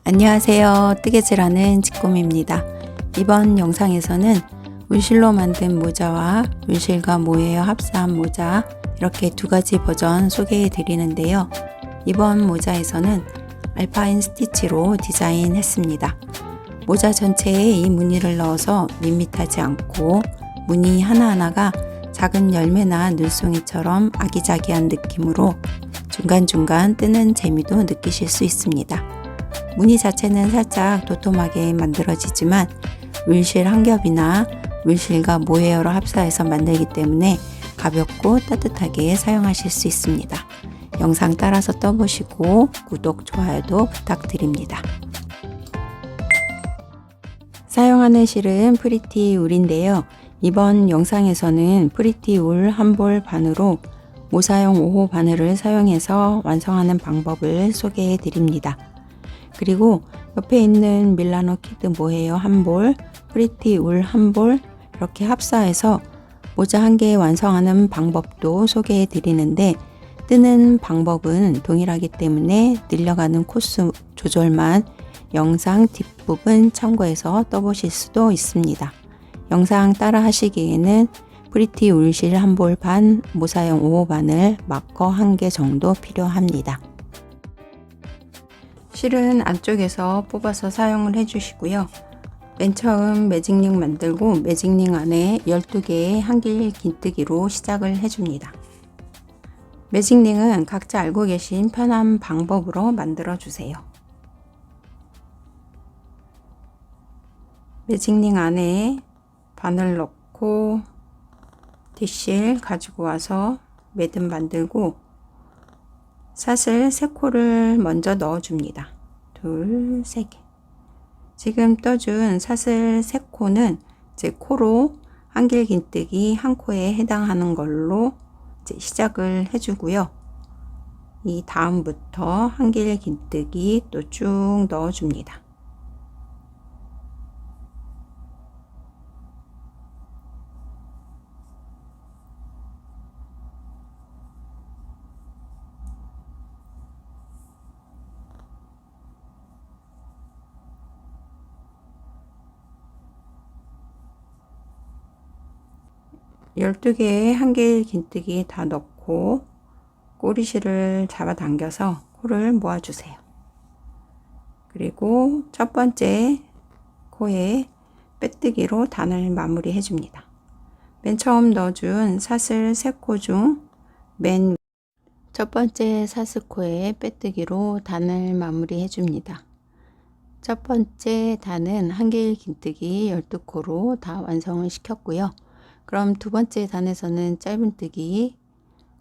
안녕하세요. 뜨개질하는 직곰입니다. 이번 영상에서는 울실로 만든 모자와 울실과 모헤어 합사한 모자 이렇게 두 가지 버전 소개해 드리는데요. 이번 모자에서는 알파인 스티치로 디자인했습니다. 모자 전체에 이 무늬를 넣어서 밋밋하지 않고 무늬 하나하나가 작은 열매나 눈송이처럼 아기자기한 느낌으로 중간중간 뜨는 재미도 느끼실 수 있습니다. 무늬 자체는 살짝 도톰하게 만들어지지만 울실 한 겹이나 울실과 모헤어로 합사해서 만들기 때문에 가볍고 따뜻하게 사용하실 수 있습니다. 영상 따라서 떠보시고 구독, 좋아요도 부탁드립니다. 사용하는 실은 프리티 울인데요. 이번 영상에서는 프리티 울 한 볼 반으로 모사용 5호 바늘을 사용해서 완성하는 방법을 소개해 드립니다. 그리고 옆에 있는 밀라노 키드 모헤어 한 볼, 프리티 울 한 볼 이렇게 합사해서 모자 한 개 완성하는 방법도 소개해 드리는데 뜨는 방법은 동일하기 때문에 늘려가는 코스 조절만 영상 뒷부분 참고해서 떠보실 수도 있습니다. 영상 따라 하시기에는 프리티 울실 한 볼 반, 모사용 5호 바늘, 마커 1개 정도 필요합니다. 실은 안쪽에서 뽑아서 사용을 해주시고요. 맨 처음 매직링 만들고 매직링 안에 12개의 한길 긴뜨기로 시작을 해줍니다. 매직링은 각자 알고 계신 편한 방법으로 만들어 주세요. 매직링 안에 바늘 넣고 뒷실 가지고 와서 매듭 만들고 사슬 3코를 먼저 넣어줍니다. 2, 3개. 지금 떠준 사슬 3코는 제 코로 한길 긴뜨기 한 코에 해당하는 걸로 이제 시작을 해주고요. 이 다음부터 한길 긴뜨기 또 쭉 넣어줍니다. 열두 개의 한길 긴뜨기 다 넣고 꼬리실을 잡아당겨서 코를 모아주세요. 그리고 첫 번째 코에 빼뜨기로 단을 마무리 해줍니다. 맨 처음 넣어준 사슬 3코 중 맨 첫 번째 사슬코에 빼뜨기로 단을 마무리 해줍니다. 첫 번째 단은 한길 긴뜨기 12코로 다 완성을 시켰고요. 그럼 두 번째 단에서는 짧은뜨기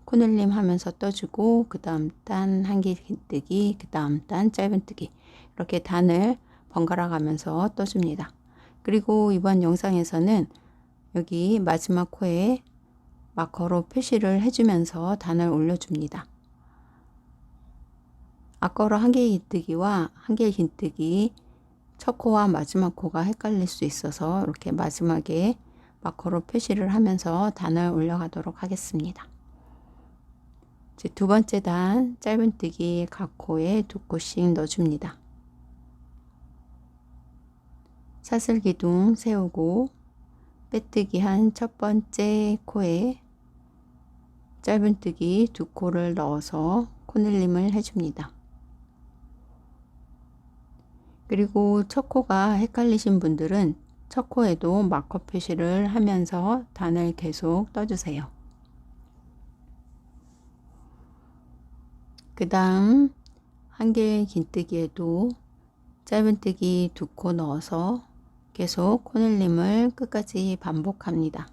코늘림 하면서 떠주고 그 다음 단 한길 긴뜨기 그 다음 단 짧은뜨기 이렇게 단을 번갈아 가면서 떠줍니다. 그리고 이번 영상에서는 여기 마지막 코에 마커로 표시를 해주면서 단을 올려줍니다. 앞걸어 한길 긴뜨기와 한길 긴뜨기 첫 코와 마지막 코가 헷갈릴 수 있어서 이렇게 마지막에 마커로 표시를 하면서 단을 올려가도록 하겠습니다. 두 번째 단 짧은뜨기 각 코에 2코씩 넣어줍니다. 사슬 기둥 세우고 빼뜨기 한 첫 번째 코에 짧은뜨기 2코를 넣어서 코늘림을 해줍니다. 그리고 첫 코가 헷갈리신 분들은 첫 코에도 마커 표시를 하면서 단을 계속 떠주세요. 그 다음 한길 긴뜨기에도 짧은뜨기 2코 넣어서 계속 코늘림을 끝까지 반복합니다.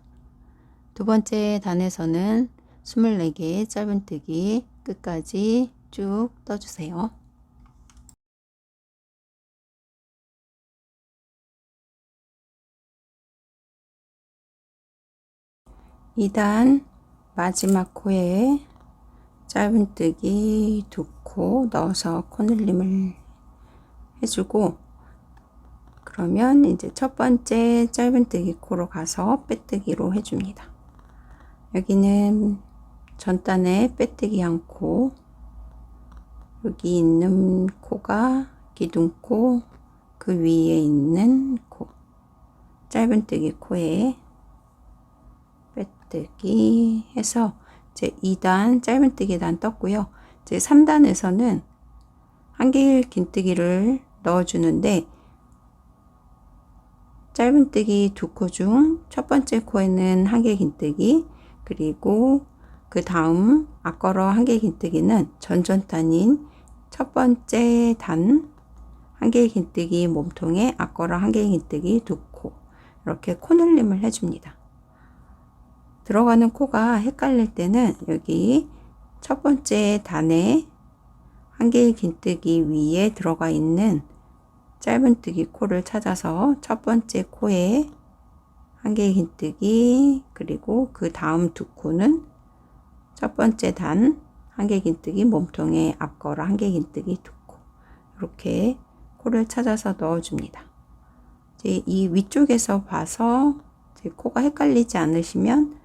두 번째 단에서는 24개의 짧은뜨기 끝까지 쭉 떠주세요. 2단 마지막 코에 짧은뜨기 2코 넣어서 코늘림을 해주고 그러면 이제 첫 번째 짧은뜨기 코로 가서 빼뜨기로 해줍니다. 여기는 전단에 빼뜨기 한 코, 여기 있는 코가 기둥코, 그 위에 있는 코, 짧은뜨기 코에 빼뜨기 해서 이제 2단 짧은뜨기 단 떴고요. 이제 3단에서는 한길 긴뜨기를 넣어주는데, 짧은뜨기 두 코 중 첫 번째 코에는 한길 긴뜨기, 그리고 그 다음 앞걸어 한길 긴뜨기는 전전단인 첫 번째 단 한길 긴뜨기 몸통에 앞걸어 한길 긴뜨기 두 코, 이렇게 코늘림을 해줍니다. 들어가는 코가 헷갈릴 때는 여기 첫 번째 단에 한길 긴뜨기 위에 들어가 있는 짧은뜨기 코를 찾아서 첫 번째 코에 한길 긴뜨기, 그리고 그 다음 두 코는 첫 번째 단 한길 긴뜨기 몸통에 앞걸어 한길 긴뜨기 두 코, 이렇게 코를 찾아서 넣어줍니다. 이제 이 위쪽에서 봐서 이제 코가 헷갈리지 않으시면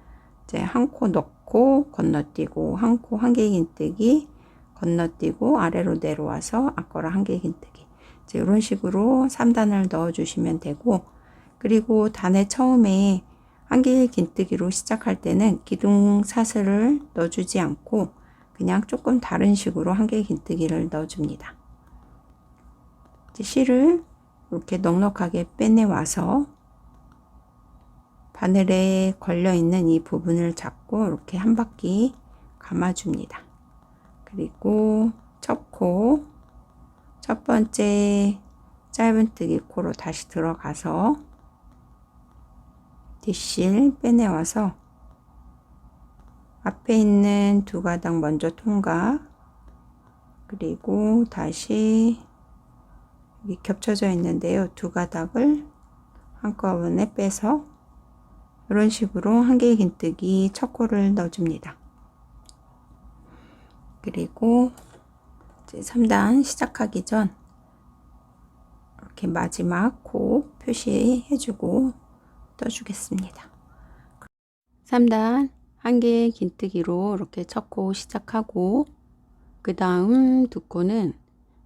이제 한 코 넣고 건너뛰고, 한 코 한길 긴뜨기 건너뛰고 아래로 내려와서 앞걸어 한길 긴뜨기, 이제 이런 식으로 3단을 넣어 주시면 되고, 그리고 단의 처음에 한길 긴뜨기로 시작할 때는 기둥 사슬을 넣어주지 않고 그냥 조금 다른 식으로 한길 긴뜨기를 넣어줍니다. 이제 실을 이렇게 넉넉하게 빼내와서 바늘에 걸려 있는 이 부분을 잡고 이렇게 한 바퀴 감아줍니다. 그리고 첫 코, 첫 번째 짧은뜨기 코로 다시 들어가서 뒷실 빼내와서 앞에 있는 두 가닥 먼저 통과, 그리고 다시 여기 겹쳐져 있는데요, 두 가닥을 한꺼번에 빼서 이런 식으로 한길 긴뜨기 첫 코를 넣어줍니다. 그리고 이제 3단 시작하기 전 이렇게 마지막 코 표시해주고 떠주겠습니다. 3단 한길 긴뜨기로 이렇게 첫 코 시작하고, 그 다음 두 코는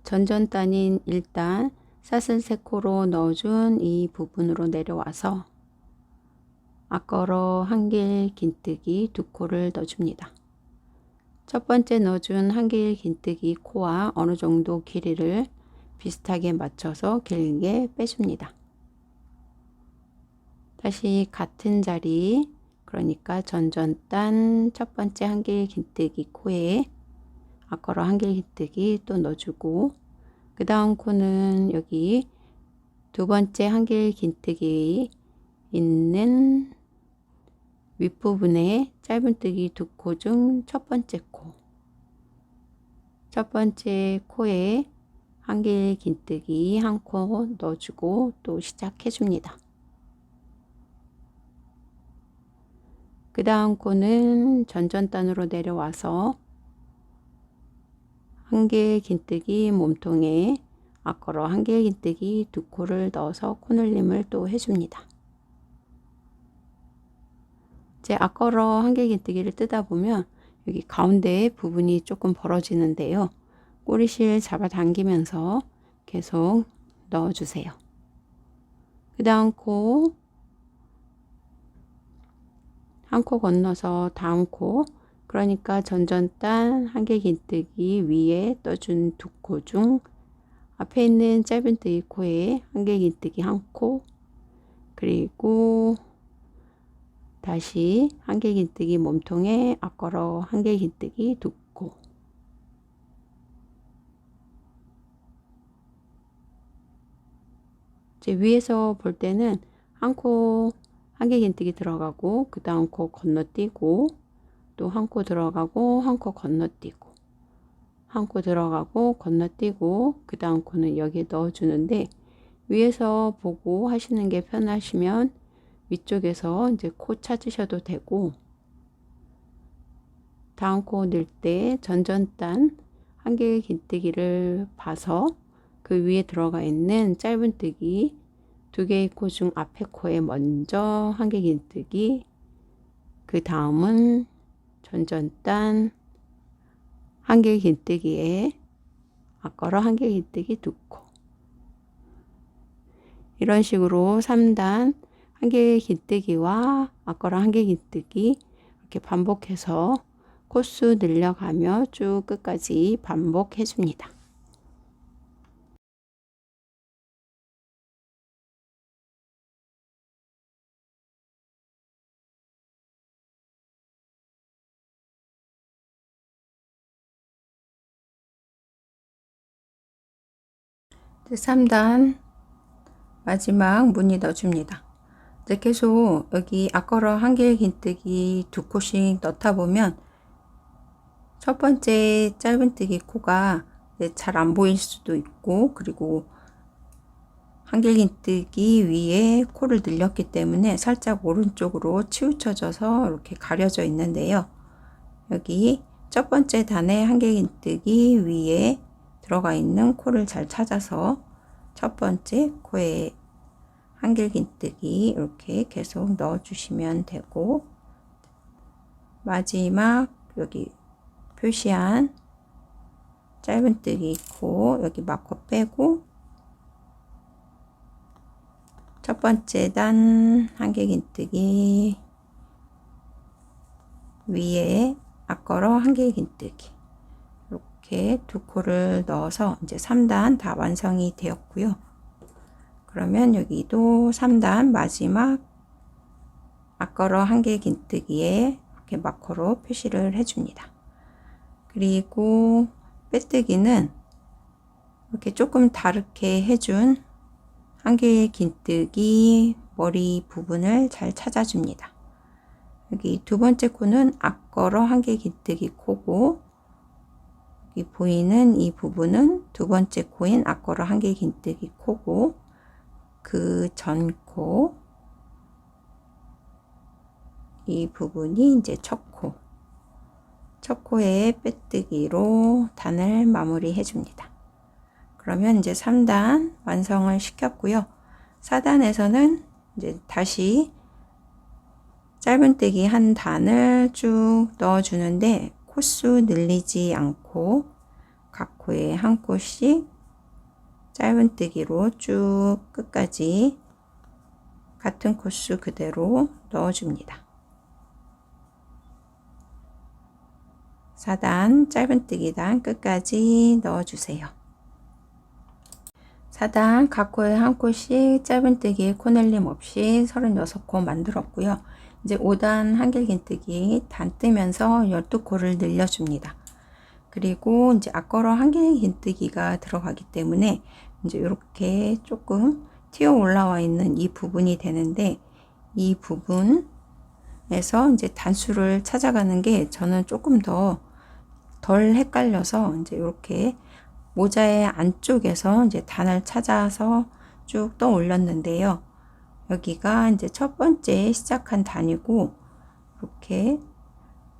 전전단인 1단 사슬 3코로 넣어준 이 부분으로 내려와서 앞걸어 한길 긴뜨기 두 코를 넣어줍니다. 첫 번째 넣어준 한길 긴뜨기 코와 어느 정도 길이를 비슷하게 맞춰서 길게 빼줍니다. 다시 같은 자리, 그러니까 전전단 첫 번째 한길 긴뜨기 코에 앞걸어 한길 긴뜨기 또 넣어주고, 그 다음 코는 여기 두 번째 한길 긴뜨기 있는 윗부분에 짧은뜨기 두 코 중 첫 번째 코, 첫 번째 코에 한길 긴뜨기 한 코 넣어주고 또 시작해 줍니다. 그 다음 코는 전전단으로 내려와서 한길 긴뜨기 몸통에 앞걸어 한길 긴뜨기 두 코를 넣어서 코늘림을 또 해줍니다. 제 앞걸어 한길 긴뜨기를 뜨다 보면 여기 가운데 부분이 조금 벌어지는데요, 꼬리실 잡아당기면서 계속 넣어주세요. 그 다음 코 한 코 건너서 다음 코, 그러니까 전전단 한길 긴뜨기 위에 떠준 두 코 중 앞에 있는 짧은뜨기 코에 한길 긴뜨기 한 코, 그리고 다시 한길 긴뜨기 몸통에 앞걸어 한길 긴뜨기 두 코, 이제 위에서 볼 때는 한 코 한길 긴뜨기 들어가고 그 다음 코 건너뛰고, 또 한 코 들어가고 한 코 건너뛰고, 한 코 들어가고 건너뛰고, 그 다음 코는 여기에 넣어주는데, 위에서 보고 하시는 게 편하시면 위쪽에서 이제 코 찾으셔도 되고, 다음 코 넣을 때 전전단 한길 긴뜨기를 봐서 그 위에 들어가 있는 짧은뜨기 두 개의 코 중 앞에 코에 먼저 한길 긴뜨기, 그 다음은 전전단 한길 긴뜨기에 앞걸어 한길 긴뜨기 두 코, 이런 식으로 3단 한개 긴뜨기와 앞걸어 한개 긴뜨기 이렇게 반복해서 코수 늘려가며 쭉 끝까지 반복해 줍니다. 이제 3단 마지막 무늬 넣어줍니다. 이제 계속 여기 앞걸어 한길 긴뜨기 2코씩 넣다 보면 첫 번째 짧은뜨기 코가 잘 안 보일 수도 있고, 그리고 한길 긴뜨기 위에 코를 늘렸기 때문에 살짝 오른쪽으로 치우쳐져서 이렇게 가려져 있는데요. 여기 첫 번째 단의 한길 긴뜨기 위에 들어가 있는 코를 잘 찾아서 첫 번째 코에 한길 긴뜨기 이렇게 계속 넣어 주시면 되고, 마지막 여기 표시한 짧은뜨기 코 여기 마커 빼고 첫 번째 단 한길 긴뜨기 위에 앞걸어 한길 긴뜨기 이렇게 2코를 넣어서 이제 3단 다 완성이 되었고요. 그러면 여기도 3단 마지막 앞걸어 한길 긴뜨기에 이렇게 마커로 표시를 해줍니다. 그리고 빼뜨기는 이렇게 조금 다르게 해준 한길 긴뜨기 머리 부분을 잘 찾아줍니다. 여기 두 번째 코는 앞걸어 한길 긴뜨기 코고, 여기 보이는 이 부분은 두 번째 코인 앞걸어 한길 긴뜨기 코고, 그 전 코, 이 부분이 이제 첫 코. 첫 코에 빼뜨기로 단을 마무리 해줍니다. 그러면 이제 3단 완성을 시켰고요. 4단에서는 이제 다시 짧은뜨기 한 단을 쭉 넣어 주는데 코수 늘리지 않고 각 코에 한 코씩 짧은뜨기로 쭉 끝까지 같은 코수 그대로 넣어 줍니다. 4단 짧은뜨기 단 끝까지 넣어 주세요. 4단 각 코에 한 코씩 짧은뜨기 코늘림 없이 36코 만들었고요. 이제 5단 한길 긴뜨기 단 뜨면서 12코를 늘려줍니다. 그리고 이제 앞걸어 한길 긴뜨기가 들어가기 때문에 이제 이렇게 조금 튀어 올라와 있는 이 부분이 되는데, 이 부분에서 이제 단수를 찾아가는 게 저는 조금 덜 헷갈려서 이제 이렇게 모자의 안쪽에서 이제 단을 찾아서 쭉 떠 올렸는데요. 여기가 이제 첫 번째 시작한 단이고, 이렇게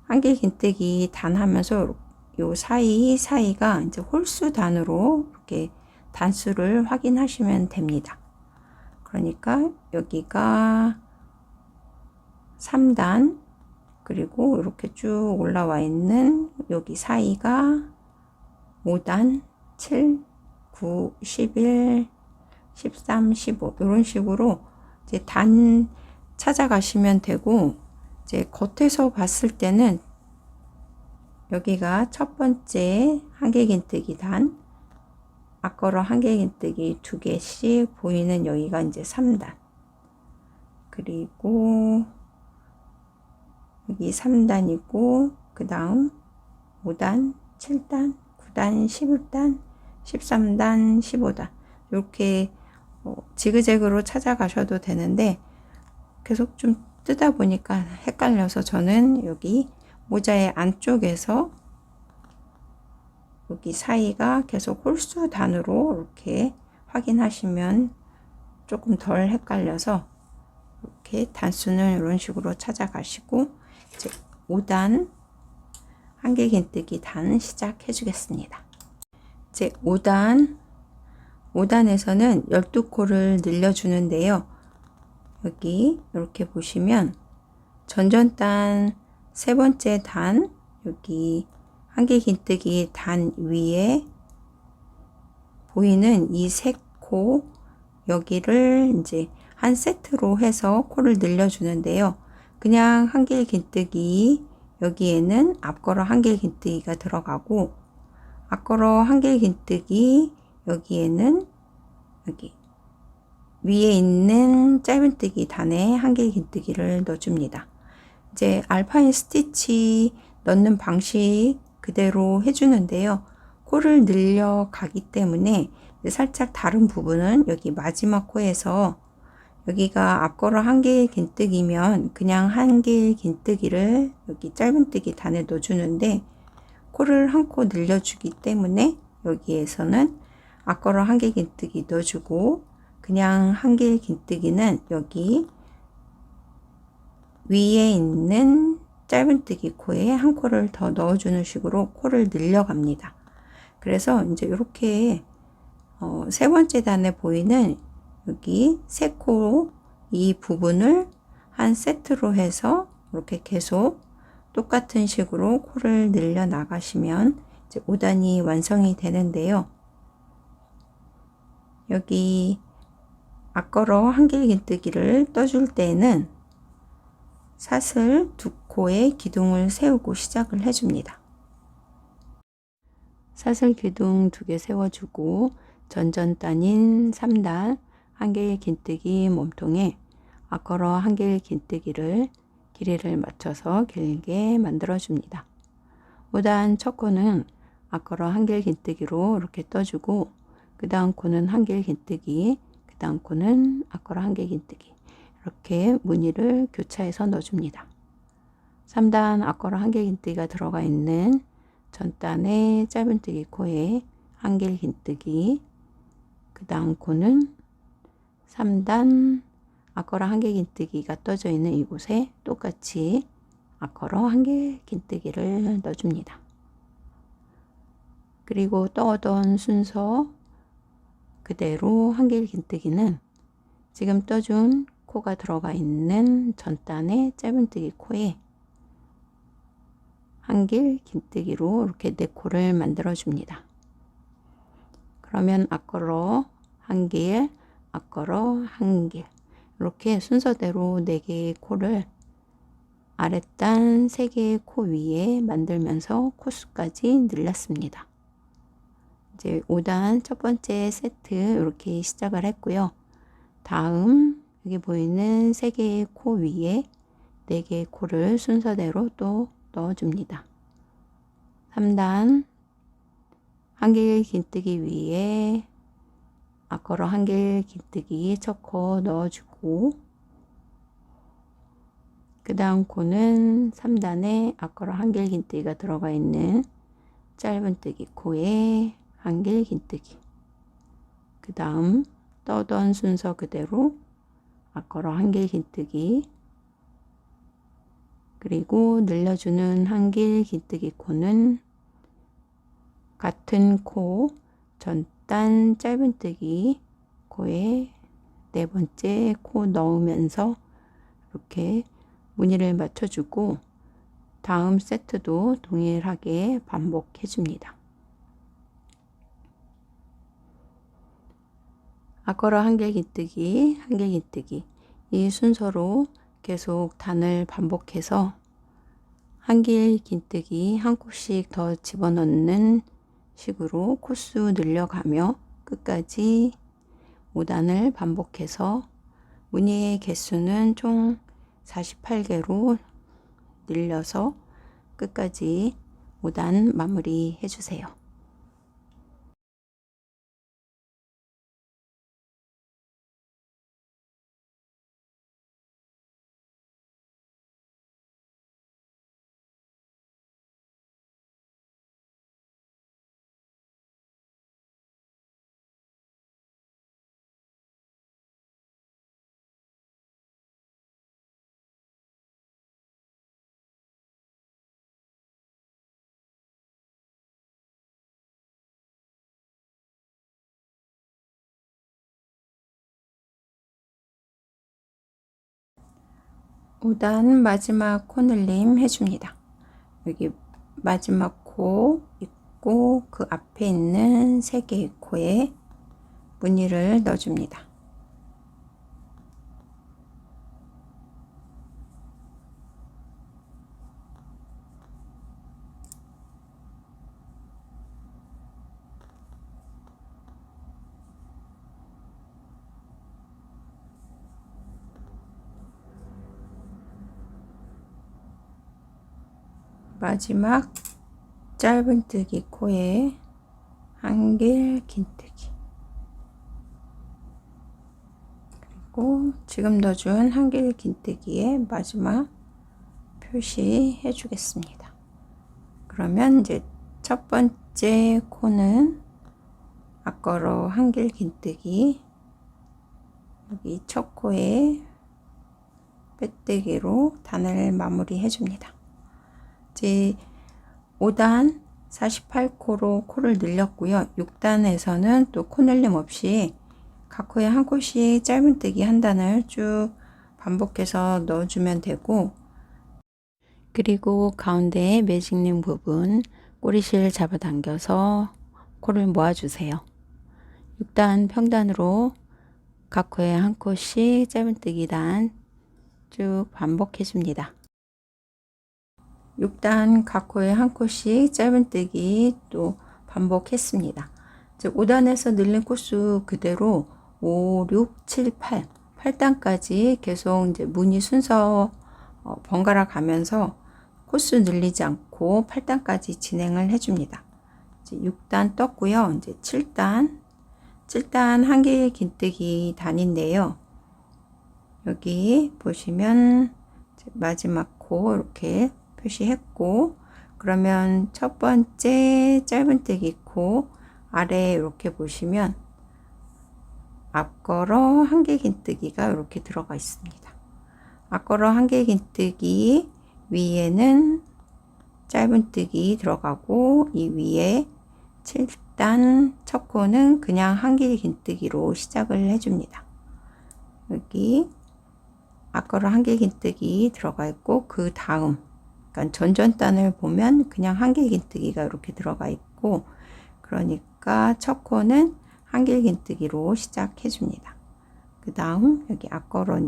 한길 긴뜨기 단 하면서 요 사이가 이제 홀수 단으로 이렇게 단수를 확인하시면 됩니다. 그러니까 여기가 3단, 그리고 이렇게 쭉 올라와 있는 여기 사이가 5단, 7, 9, 11, 13, 15 이런 식으로 이제 단 찾아가시면 되고, 이제 겉에서 봤을 때는 여기가 첫 번째 한길 긴뜨기 단, 앞걸어 한길 긴뜨기 2개씩 보이는 여기가 이제 3단, 그리고 여기 3단이고, 그 다음 5단, 7단, 9단, 11단, 13단, 15단 이렇게 지그재그로 찾아가셔도 되는데, 계속 좀 뜨다 보니까 헷갈려서 저는 여기 모자의 안쪽에서 여기 사이가 계속 홀수 단으로 이렇게 확인하시면 조금 덜 헷갈려서 이렇게 단수는 이런 식으로 찾아가시고, 이제 5단 한길 긴뜨기 단 시작해 주겠습니다. 이제 5단에서는 12코를 늘려주는데요. 여기 이렇게 보시면 전전단 세 번째 단, 여기 한길 긴뜨기 단 위에 보이는 이 세 코 여기를 이제 한 세트로 해서 코를 늘려주는데요. 그냥 한길 긴뜨기, 여기에는 앞걸어 한길 긴뜨기가 들어가고, 앞걸어 한길 긴뜨기, 여기에는 여기 위에 있는 짧은뜨기 단에 한길 긴뜨기를 넣어줍니다. 이제 알파인 스티치 넣는 방식 그대로 해주는데요. 코를 늘려가기 때문에 살짝 다른 부분은 여기 마지막 코에서, 여기가 앞걸어 한길 긴뜨기면 그냥 한길 긴뜨기를 여기 짧은뜨기 단에 넣어주는데, 코를 한 코 늘려주기 때문에 여기에서는 앞걸어 한길 긴뜨기 넣어주고, 그냥 한길 긴뜨기는 여기 위에 있는 짧은뜨기 코에 한 코를 더 넣어주는 식으로 코를 늘려갑니다. 그래서 이제 이렇게 세 번째 단에 보이는 여기 세 코 이 부분을 한 세트로 해서 이렇게 계속 똑같은 식으로 코를 늘려 나가시면 이제 5단이 완성이 되는데요. 여기 앞걸어 한길 긴뜨기를 떠줄 때는 사슬 두 코에 기둥을 세우고 시작을 해줍니다. 사슬 기둥 2개 세워주고 전전단인 3단 한길 긴뜨기 몸통에 앞걸어 한길 긴뜨기를 길이를 맞춰서 길게 만들어 줍니다. 5단 첫 코는 앞걸어 한길 긴뜨기로 이렇게 떠주고, 그 다음 코는 한길 긴뜨기, 그 다음 코는 앞걸어 한길 긴뜨기, 이렇게 무늬를 교차해서 넣어줍니다. 3단 앞걸어 한길 긴뜨기가 들어가 있는 전단의 짧은뜨기 코에 한길 긴뜨기, 그 다음 코는 3단 앞걸어 한길 긴뜨기가 떠져 있는 이곳에 똑같이 앞걸어 한길 긴뜨기를 넣어줍니다. 그리고 떠오던 순서 그대로 한길 긴뜨기는 지금 떠준 코가 들어가 있는 전단의 짧은뜨기 코에 한길 긴뜨기로 이렇게 4코를 만들어 줍니다. 그러면 앞걸어 한길, 앞걸어 한길, 이렇게 순서대로 4개의 코를 아랫단 3개의 코 위에 만들면서 코수까지 늘렸습니다. 이제 5단 첫 번째 세트 이렇게 시작을 했고요. 다음 여기 보이는 3개의 코 위에 4개의 코를 순서대로 또 넣어줍니다. 3단 한길 긴뜨기 위에 앞걸어 한길 긴뜨기 첫 코 넣어주고, 그 다음 코는 3단에 앞걸어 한길 긴뜨기가 들어가 있는 짧은뜨기 코에 한길 긴뜨기, 그 다음 떠던 순서 그대로 앞걸어 한길 긴뜨기, 그리고 늘려주는 한길 긴뜨기 코는 같은 코 전단 짧은뜨기 코에 4번째 코 넣으면서 이렇게 무늬를 맞춰주고, 다음 세트도 동일하게 반복해 줍니다. 앞걸어 한길 긴뜨기, 한길 긴뜨기, 이 순서로 계속 단을 반복해서 한길 긴뜨기 한 코씩 더 집어넣는 식으로 코수 늘려가며 끝까지 5단을 반복해서 무늬의 개수는 총 48개로 늘려서 끝까지 5단 마무리 해주세요. 오단 마지막 코 늘림 해줍니다. 여기 마지막 코 있고 그 앞에 있는 3개의 코에 무늬를 넣어줍니다. 마지막 짧은뜨기 코에 한길 긴뜨기, 그리고 지금 넣어준 한길 긴뜨기에 마지막 표시해 주겠습니다. 그러면 이제 첫 번째 코는 앞걸어 한길 긴뜨기, 여기 첫 코에 빼뜨기로 단을 마무리 해줍니다. 이제 5단 48코로 코를 늘렸고요. 6단에서는 또 코늘림 없이 각 코에 한 코씩 짧은뜨기 한 단을 쭉 반복해서 넣어주면 되고, 그리고 가운데 매직링 부분 꼬리실 잡아당겨서 코를 모아주세요. 6단 평단으로 각 코에 한 코씩 짧은뜨기 단 쭉 반복해 줍니다. 6단 각 코에 한 코씩 짧은뜨기 또 반복했습니다. 5단에서 늘린 코수 그대로 5, 6, 7, 8, 8단까지 계속 이제 무늬 순서 번갈아 가면서 코수 늘리지 않고 8단까지 진행을 해줍니다. 이제 6단 떴고요. 이제 7단 한길 긴뜨기 단인데요. 여기 보시면 마지막 코 이렇게 표시했고, 그러면 첫 번째 짧은뜨기 코 아래에 이렇게 보시면 앞걸어 한길 긴뜨기가 이렇게 들어가 있습니다. 앞걸어 한길 긴뜨기 위에는 짧은뜨기 들어가고, 이 위에 7단 첫 코는 그냥 한길 긴뜨기로 시작을 해줍니다. 여기 앞걸어 한길 긴뜨기 들어가 있고, 그 다음 그러니까 전전단을 보면 그냥 한길 긴뜨기가 이렇게 들어가 있고, 그러니까 첫 코는 한길 긴뜨기로 시작해 줍니다. 그 다음 여기 앞걸어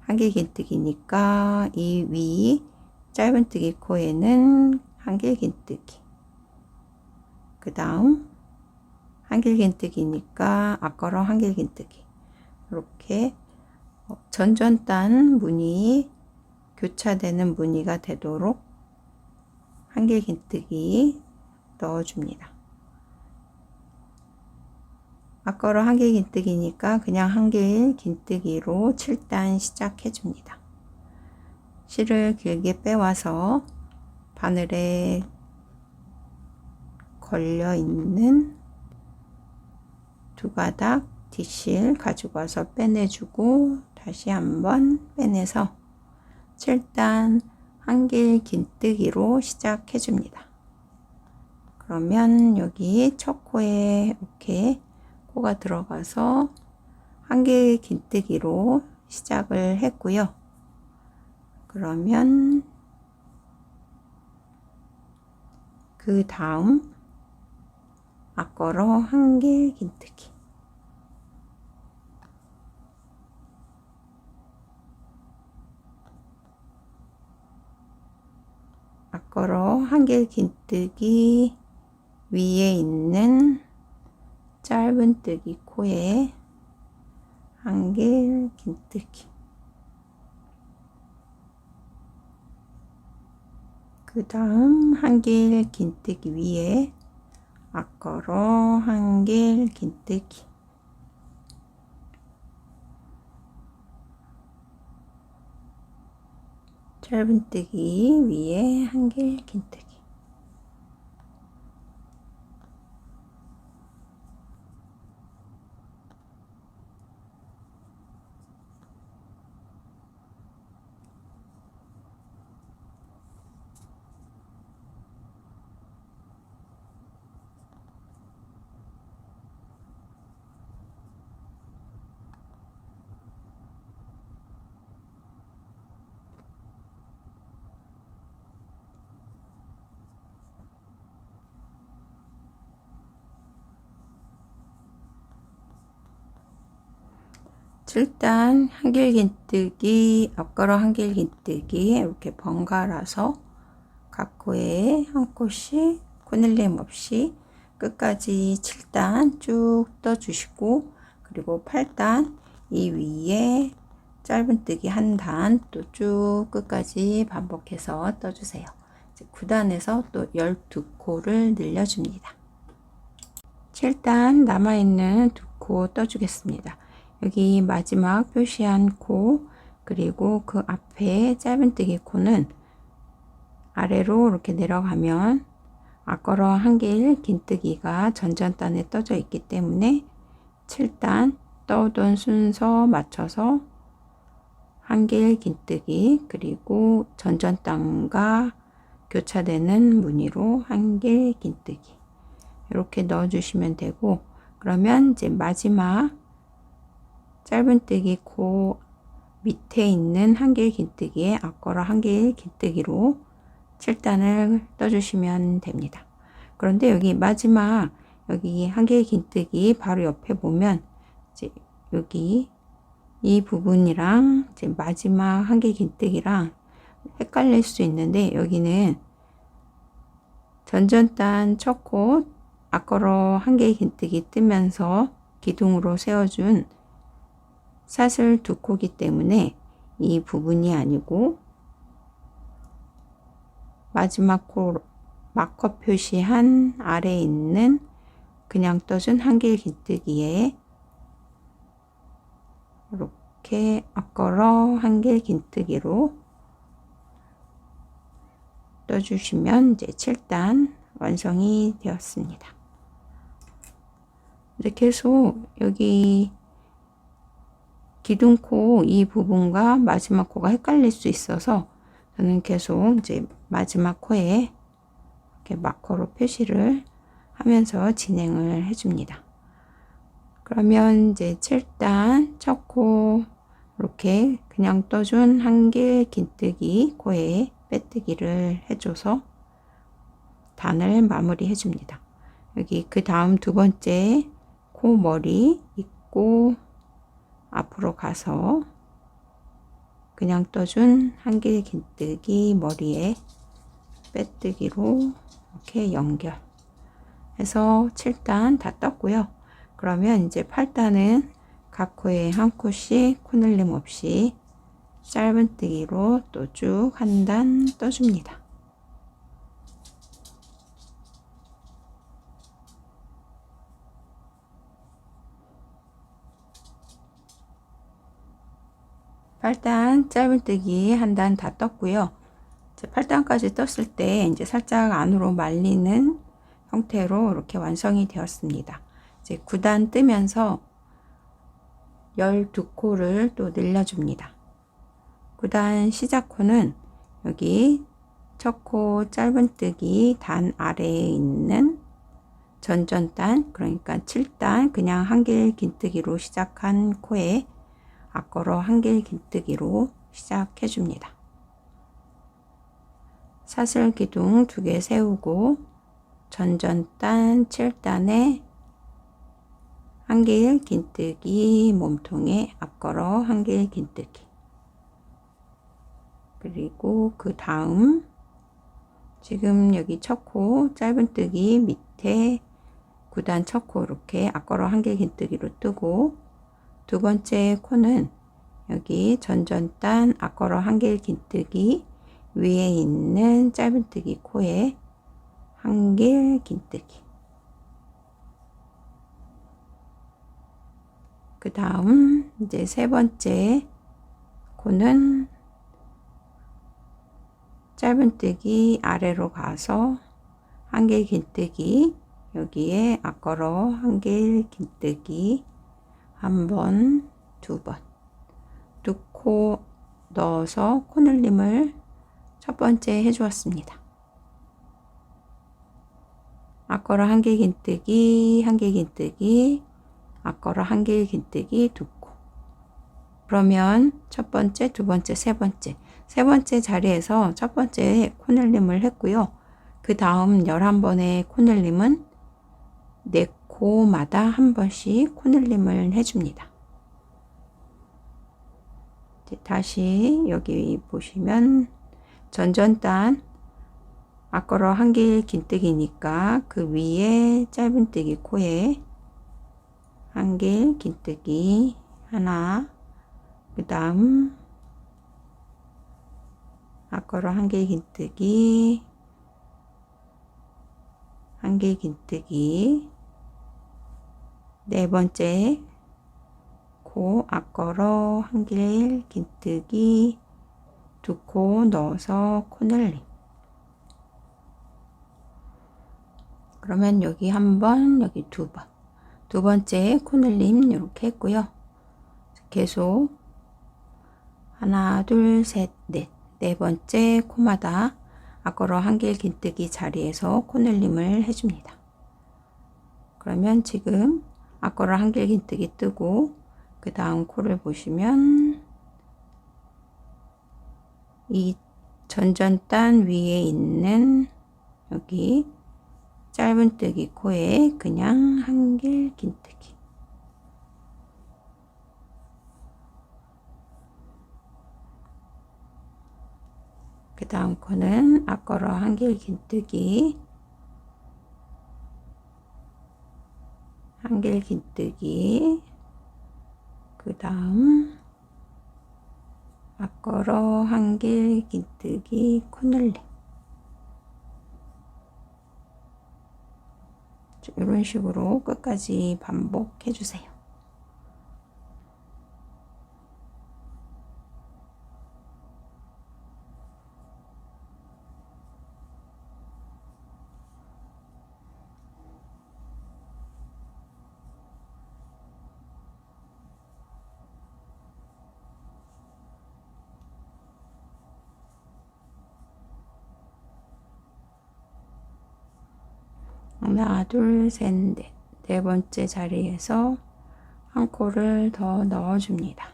한길 긴뜨기니까 이 위 짧은뜨기 코에는 한길 긴뜨기, 그 다음 한길 긴뜨기니까 앞걸어 한길 긴뜨기, 이렇게 전전단 무늬 교차되는 무늬가 되도록 한길 긴뜨기 넣어줍니다. 앞걸어 한길 긴뜨기니까 그냥 한길 긴뜨기로 7단 시작해 줍니다. 실을 길게 빼와서 바늘에 걸려 있는 두 가닥 뒷실 가지고 와서 빼내주고, 다시 한번 빼내서 7단 한길 긴뜨기로 시작해 줍니다. 그러면 여기 첫 코에 이렇게 코가 들어가서 한길 긴뜨기로 시작을 했고요. 그러면 그 다음 앞걸어 한길 긴뜨기, 앞걸어 한길 긴뜨기 위에 있는 짧은뜨기 코에 한길 긴뜨기, 그 다음 한길 긴뜨기 위에 앞걸어 한길 긴뜨기, 짧은뜨기 위에 한길 긴뜨기, 일단 한길 긴뜨기, 앞걸어 한길 긴뜨기 이렇게 번갈아서 각 코에 한 코씩 코늘림 없이 끝까지 7단 쭉 떠주시고, 그리고 8단 이 위에 짧은뜨기 한 단 또 쭉 끝까지 반복해서 떠주세요. 9단에서 또 12코를 늘려줍니다. 7단 남아있는 2코 떠주겠습니다. 여기 마지막 표시한 코 그리고 그 앞에 짧은뜨기 코는 아래로 이렇게 내려가면 앞걸어 한길 긴뜨기가 전전단에 떠져 있기 때문에 7단 떠오던 순서 맞춰서 한길 긴뜨기 그리고 전전단과 교차되는 무늬로 한길 긴뜨기 이렇게 넣어주시면 되고, 그러면 이제 마지막 짧은뜨기 코 밑에 있는 한길 긴뜨기에 앞걸어 한길 긴뜨기로 7단을 떠주시면 됩니다. 그런데 여기 마지막 여기 한길 긴뜨기 바로 옆에 보면 이제 여기 이 부분이랑 이제 마지막 한길 긴뜨기랑 헷갈릴 수 있는데, 여기는 전전단 첫 코 앞걸어 한길 긴뜨기 뜨면서 기둥으로 세워준 사슬 2코기 때문에 이 부분이 아니고 마지막 코 마커 표시한 아래에 있는 그냥 떠준 한길 긴뜨기에 이렇게 앞걸어 한길 긴뜨기로 떠주시면 이제 7단 완성이 되었습니다. 이제 계속 여기 기둥코 이 부분과 마지막 코가 헷갈릴 수 있어서 저는 계속 이제 마지막 코에 이렇게 마커로 표시를 하면서 진행을 해줍니다. 그러면 이제 7단 첫 코 이렇게 그냥 떠준 한길 긴뜨기 코에 빼뜨기를 해줘서 단을 마무리 해줍니다. 여기 그 다음 두 번째 코 머리 있고 앞으로 가서 그냥 떠준 한길 긴뜨기 머리에 빼뜨기로 이렇게 연결해서 7단 다 떴고요. 그러면 이제 8단은 각 코에 한 코씩 코늘림 없이 짧은뜨기로 또 쭉 한 단 떠줍니다. 팔단 짧은뜨기 한 단 다 떴고요. 8단까지 떴을 때 이제 살짝 안으로 말리는 형태로 이렇게 완성이 되었습니다. 이제 9단 뜨면서 12코를 또 늘려줍니다. 9단 시작 코는 여기 첫 코 짧은뜨기 단 아래에 있는 전전단, 그러니까 7단 그냥 한길 긴뜨기로 시작한 코에 앞걸어 한길 긴뜨기로 시작해 줍니다. 사슬 기둥 2개 세우고 전전단 7단에 한길 긴뜨기 몸통에 앞걸어 한길 긴뜨기, 그리고 그 다음 지금 여기 첫 코 짧은뜨기 밑에 9단 첫 코 이렇게 앞걸어 한길 긴뜨기로 뜨고, 두 번째 코는 여기 전전단 앞걸어 한길 긴뜨기 위에 있는 짧은뜨기 코에 한길 긴뜨기, 그 다음 이제 세 번째 코는 짧은뜨기 아래로 가서 한길 긴뜨기 여기에 앞걸어 한길 긴뜨기 한 번, 두 번, 2코 넣어서 코늘림을 첫 번째 해 주었습니다. 앞걸어 한길 긴뜨기, 한길 긴뜨기, 앞걸어 한길 긴뜨기 2코. 그러면 첫 번째, 두 번째, 세 번째 자리에서 첫 번째 코늘림을 했고요. 그 다음 11번의 코늘림은 4코마다 한 번씩 코늘림을 해줍니다. 다시 여기 보시면 전전단 앞걸어 한길 긴뜨기니까 그 위에 짧은뜨기 코에 한길 긴뜨기 하나, 그 다음 앞걸어 한길 긴뜨기 한길 긴뜨기, 네 번째 코 앞걸어 한길 긴뜨기, 두 코 넣어서 코늘림. 그러면 여기 한 번, 여기 두 번. 두 번째 코늘림 이렇게 했고요. 계속 하나, 둘, 셋, 넷. 네 번째 코마다 앞걸어 한길 긴뜨기 자리에서 코늘림을 해줍니다. 그러면 지금 앞걸어 한길 긴뜨기 뜨고 그 다음 코를 보시면 이 전전단 위에 있는 여기 짧은뜨기 코에 그냥 한길 긴뜨기. 그 다음 코는 앞걸어 한길 긴뜨기, 한길 긴뜨기, 그 다음 앞걸어 한길 긴뜨기 코늘림. 이런 식으로 끝까지 반복해 주세요. 하나, 둘, 셋, 넷. 네 번째 자리에서 한 코를 더 넣어줍니다.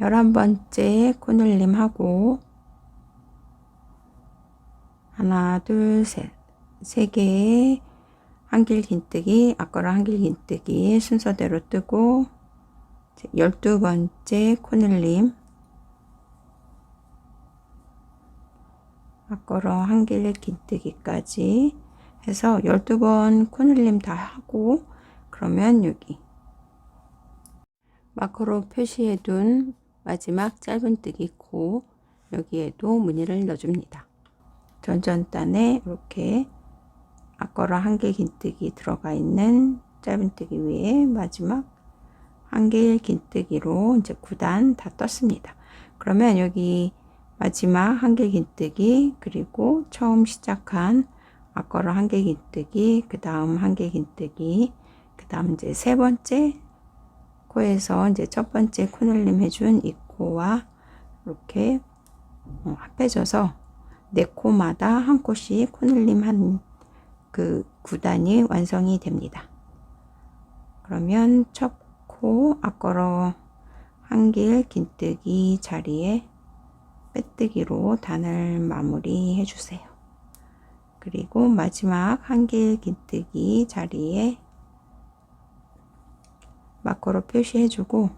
11번째 코늘림 하고 하나, 둘, 셋. 세 개의 한길 긴뜨기, 앞걸어 한길 긴뜨기 순서대로 뜨고 12번째 코늘림, 앞걸어 한길 긴뜨기까지 해서 12번 코늘림 다 하고 그러면 여기 마커로 표시해 둔 마지막 짧은뜨기 코 여기에도 무늬를 넣어줍니다. 전전단에 이렇게 앞걸어 한길 긴뜨기 들어가 있는 짧은뜨기 위에 마지막 한길 긴뜨기로 이제 9단 다 떴습니다. 그러면 여기 마지막 한길 긴뜨기 그리고 처음 시작한 앞걸어 한길 긴뜨기 그 다음 한길 긴뜨기 그 다음 이제 세 번째 코에서 이제 첫 번째 코늘림 해준 이 코와 이렇게 합해져서 네 코마다 한 코씩 코늘림 한 그 9단이 완성이 됩니다. 그러면 첫 코 앞걸어 한길 긴뜨기 자리에 빼뜨기로 단을 마무리 해주세요. 그리고 마지막 한길 긴뜨기 자리에 마커로 표시해주고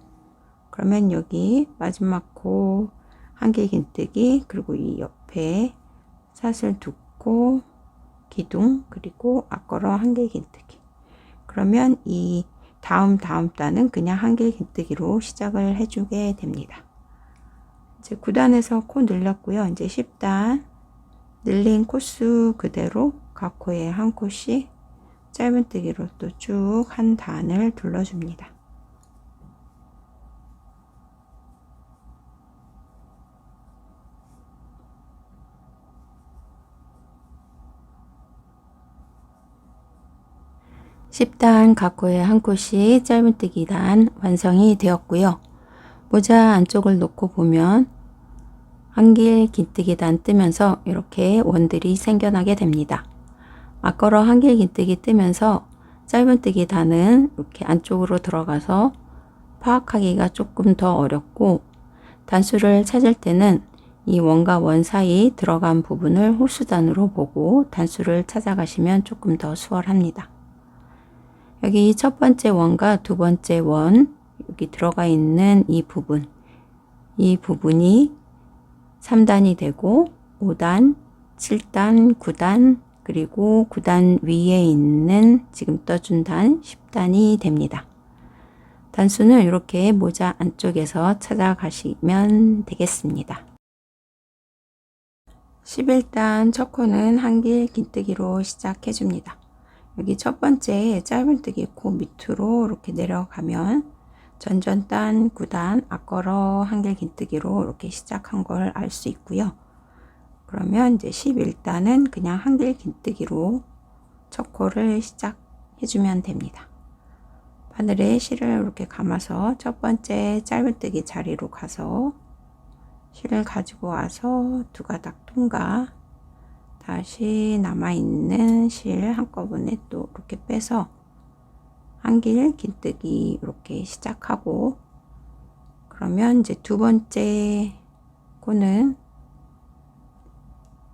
그러면 여기 마지막 코 한길 긴뜨기 그리고 이 옆에 사슬 두 코 기둥 그리고 앞걸어 한길 긴뜨기. 그러면 이 다음 단은 그냥 한길 긴뜨기로 시작을 해주게 됩니다. 이제 9단에서 코 늘렸고요. 이제 10단 늘린 코수 그대로 각 코에 한 코씩 짧은뜨기로 또 쭉 한 단을 둘러줍니다. (10단) 각 코에 한 코씩 짧은뜨기 단 완성이 되었고요. 모자 안쪽을 놓고 보면 한길 긴뜨기 단 뜨면서 이렇게 원들이 생겨나게 됩니다. 앞걸어 한길 긴뜨기 뜨면서 짧은뜨기 단은 이렇게 안쪽으로 들어가서 파악하기가 조금 더 어렵고 단수를 찾을 때는 이 원과 원 사이 들어간 부분을 홀수단으로 보고 단수를 찾아가시면 조금 더 수월합니다. 여기 첫 번째 원과 두 번째 원 여기 들어가 있는 이 부분이 3단이 되고 5단, 7단, 9단 그리고 9단 위에 있는 지금 떠준 단 10단이 됩니다. 단수는 이렇게 모자 안쪽에서 찾아가시면 되겠습니다. 11단 첫 코는 한길 긴뜨기로 시작해 줍니다. 여기 첫 번째 짧은뜨기 코 밑으로 이렇게 내려가면 전전단 9단 앞걸어 한길 긴뜨기로 이렇게 시작한 걸 알 수 있고요. 그러면 이제 11단은 그냥 한길 긴뜨기로 첫 코를 시작해 주면 됩니다. 바늘에 실을 이렇게 감아서 첫 번째 짧은뜨기 자리로 가서 실을 가지고 와서 두 가닥 통과, 다시 남아있는 실 한꺼번에 또 이렇게 빼서 한길 긴뜨기 이렇게 시작하고, 그러면 이제 두 번째 코는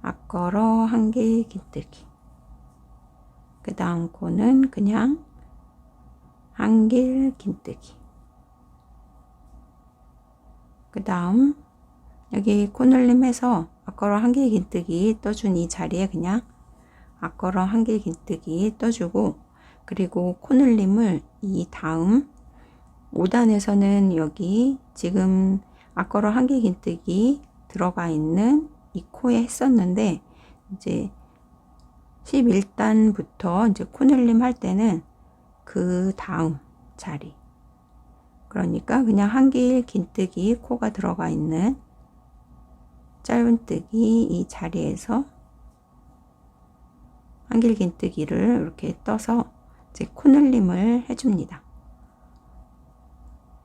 앞걸어 한길 긴뜨기, 그 다음 코는 그냥 한길 긴뜨기, 그 다음 여기 코늘림 해서 앞걸어 한길 긴뜨기 떠준 이 자리에 그냥 앞걸어 한길 긴뜨기 떠주고, 그리고 코늘림을 이 다음 5단에서는 여기 지금 앞걸어 한길 긴뜨기 들어가 있는 이 코에 했었는데, 이제 11단부터 이제 코늘림 할 때는 그 다음 자리, 그러니까 그냥 한길 긴뜨기 코가 들어가 있는 짧은뜨기 이 자리에서 한길 긴뜨기를 이렇게 떠서 이제 코늘림을 해줍니다.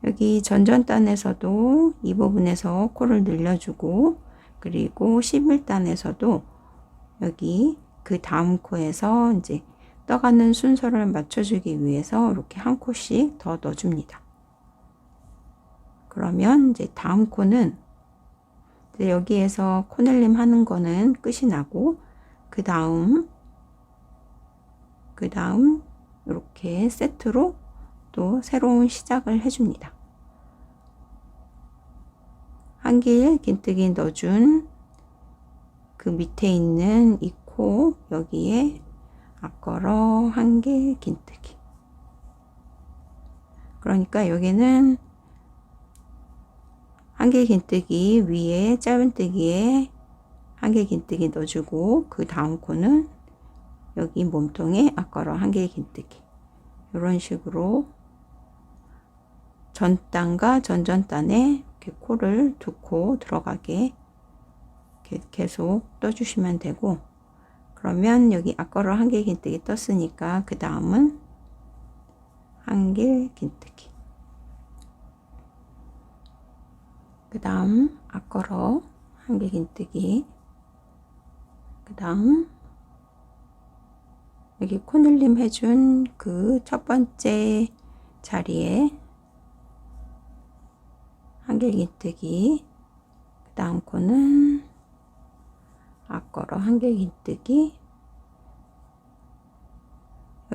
여기 전전단에서도 이 부분에서 코를 늘려주고, 그리고 11단에서도 여기 그 다음 코에서 이제 떠가는 순서를 맞춰주기 위해서 이렇게 한 코씩 더 넣어줍니다. 그러면 이제 다음 코는 이제 여기에서 코늘림 하는 거는 끝이 나고, 그 다음 이렇게 세트로 또 새로운 시작을 해줍니다. 한길 긴뜨기 넣어준 그 밑에 있는 이 코 여기에 앞걸어 한길 긴뜨기, 그러니까 여기는 한길 긴뜨기 위에 짧은뜨기에 한길 긴뜨기 넣어주고, 그 다음 코는 여기 몸통에 앞걸어 한길 긴뜨기, 이런 식으로 전단과 전전단에 이렇게 코를 두 코 들어가게 계속 떠주시면 되고, 그러면 여기 앞걸어 한길 긴뜨기 떴으니까 그 다음은 한길 긴뜨기, 그 다음 앞걸어 한길 긴뜨기, 그 다음 여기 코늘림 해준 그 첫 번째 자리에 한길 긴뜨기, 그 다음 코는 앞걸어 한길 긴뜨기,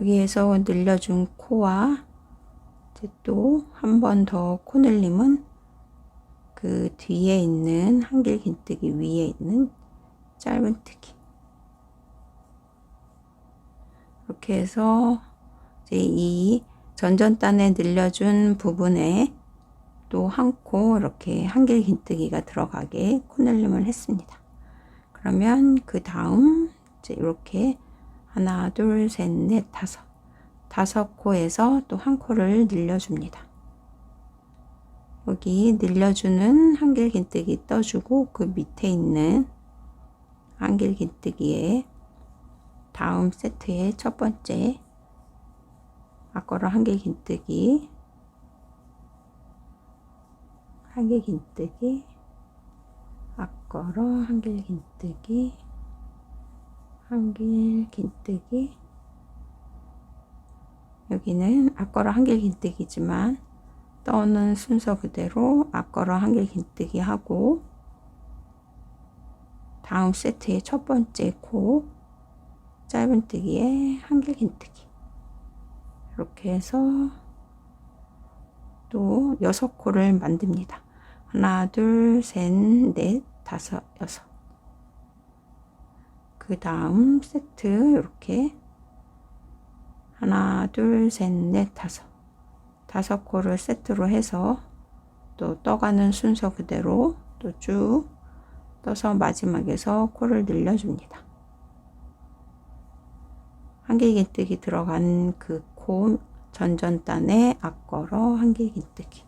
여기에서 늘려준 코와 이제 또 한 번 더 코늘림은 그 뒤에 있는 한길 긴뜨기 위에 있는 짧은뜨기, 이렇게 해서 이제 이 전전단에 늘려준 부분에 또 한 코 이렇게 한길 긴뜨기가 들어가게 코늘림을 했습니다. 그러면 그 다음 이제 이렇게 하나 둘 셋 넷 다섯 코에서 또 한 코를 늘려줍니다. 여기 늘려주는 한길 긴뜨기 떠주고, 그 밑에 있는 한길 긴뜨기에 다음 세트의 첫 번째 앞걸어 한길 긴뜨기, 한길 긴뜨기, 앞걸어 한길 긴뜨기, 한길 긴뜨기, 여기는 앞걸어 한길 긴뜨기지만 떠는 순서 그대로 앞걸어 한길 긴뜨기 하고, 다음 세트의 첫 번째 코 짧은뜨기에 한길 긴뜨기, 이렇게 해서 또 6코를 만듭니다. 하나 둘 셋 넷 다섯 여섯, 그 다음 세트 이렇게 하나 둘 셋 넷 5코를 세트로 해서 또 떠가는 순서 그대로 또 쭉 떠서 마지막에서 코를 늘려줍니다. 한길긴뜨기 들어간 그 코 전전단에 앞걸어 한길긴뜨기.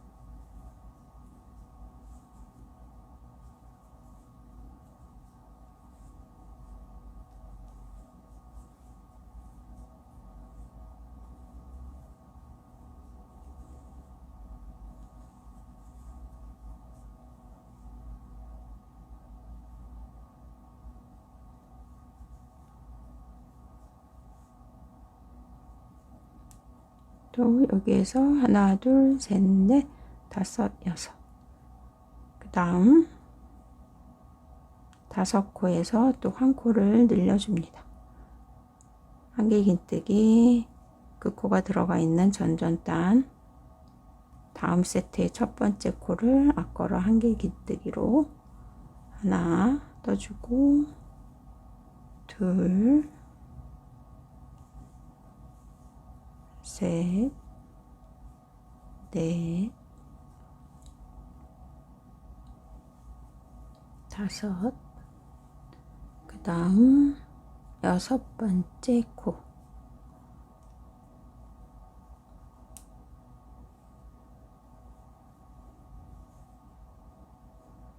또 여기에서 하나, 둘, 셋, 넷, 다섯, 여섯. 그 다음 5코에서 또 한 코를 늘려줍니다. 한길긴뜨기 그 코가 들어가 있는 전전단 다음 세트의 첫 번째 코를 앞걸어 한길긴뜨기로 하나 떠주고 둘, 셋, 넷, 다섯, 그 다음 6번째 코,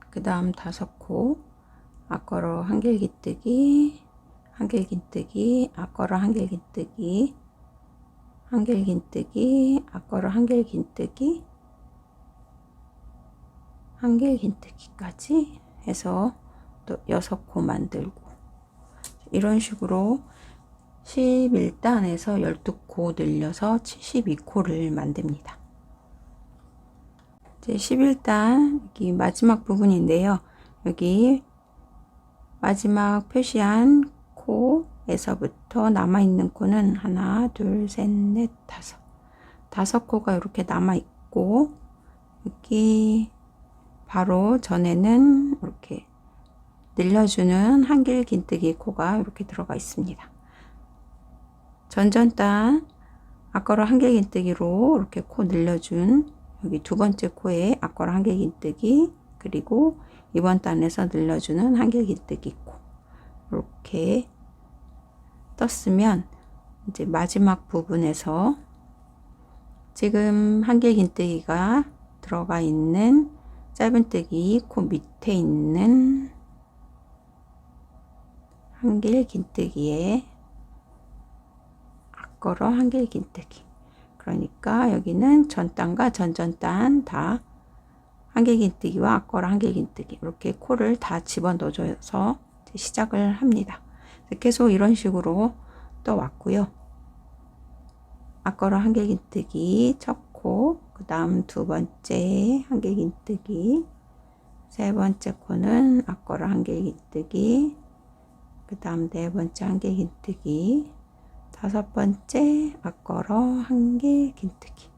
그 다음 5코 앞걸어 한길긴뜨기, 한길긴뜨기, 앞걸어 한길긴뜨기, 한길긴뜨기, 앞걸어 한길긴뜨기, 한길긴뜨기까지 해서 또 6코 만들고 이런 식으로 11단에서 12코 늘려서 72코를 만듭니다. 이제 11단 여기 마지막 부분인데요. 여기 마지막 표시한 코에서부터 남아있는 코는 하나, 둘, 셋, 넷, 다섯 코가 이렇게 남아있고 여기 바로 전에는 이렇게 늘려주는 한길긴뜨기 코가 이렇게 들어가 있습니다. 전전단 앞걸어 한길긴뜨기로 이렇게 코 늘려준 여기 2번째 코에 앞걸어 한길긴뜨기 그리고 이번 단에서 늘려주는 한길긴뜨기 코 이렇게 떴으면 이제 마지막 부분에서 지금 한길긴뜨기가 들어가 있는 짧은뜨기 코 밑에 있는 한길긴뜨기에 앞걸어 한길긴뜨기 그러니까 여기는 전단과 전전단 다 한길긴뜨기와 앞걸어 한길긴뜨기 이렇게 코를 다 집어넣어줘서 시작을 합니다. 계속 이런 식으로 떠왔고요. 앞걸어 한길긴뜨기 첫 코, 그 다음 2번째 한길긴뜨기, 3번째 코는 앞걸어 한길긴뜨기, 그 다음 4번째 한길긴뜨기, 5번째 앞걸어 한길긴뜨기.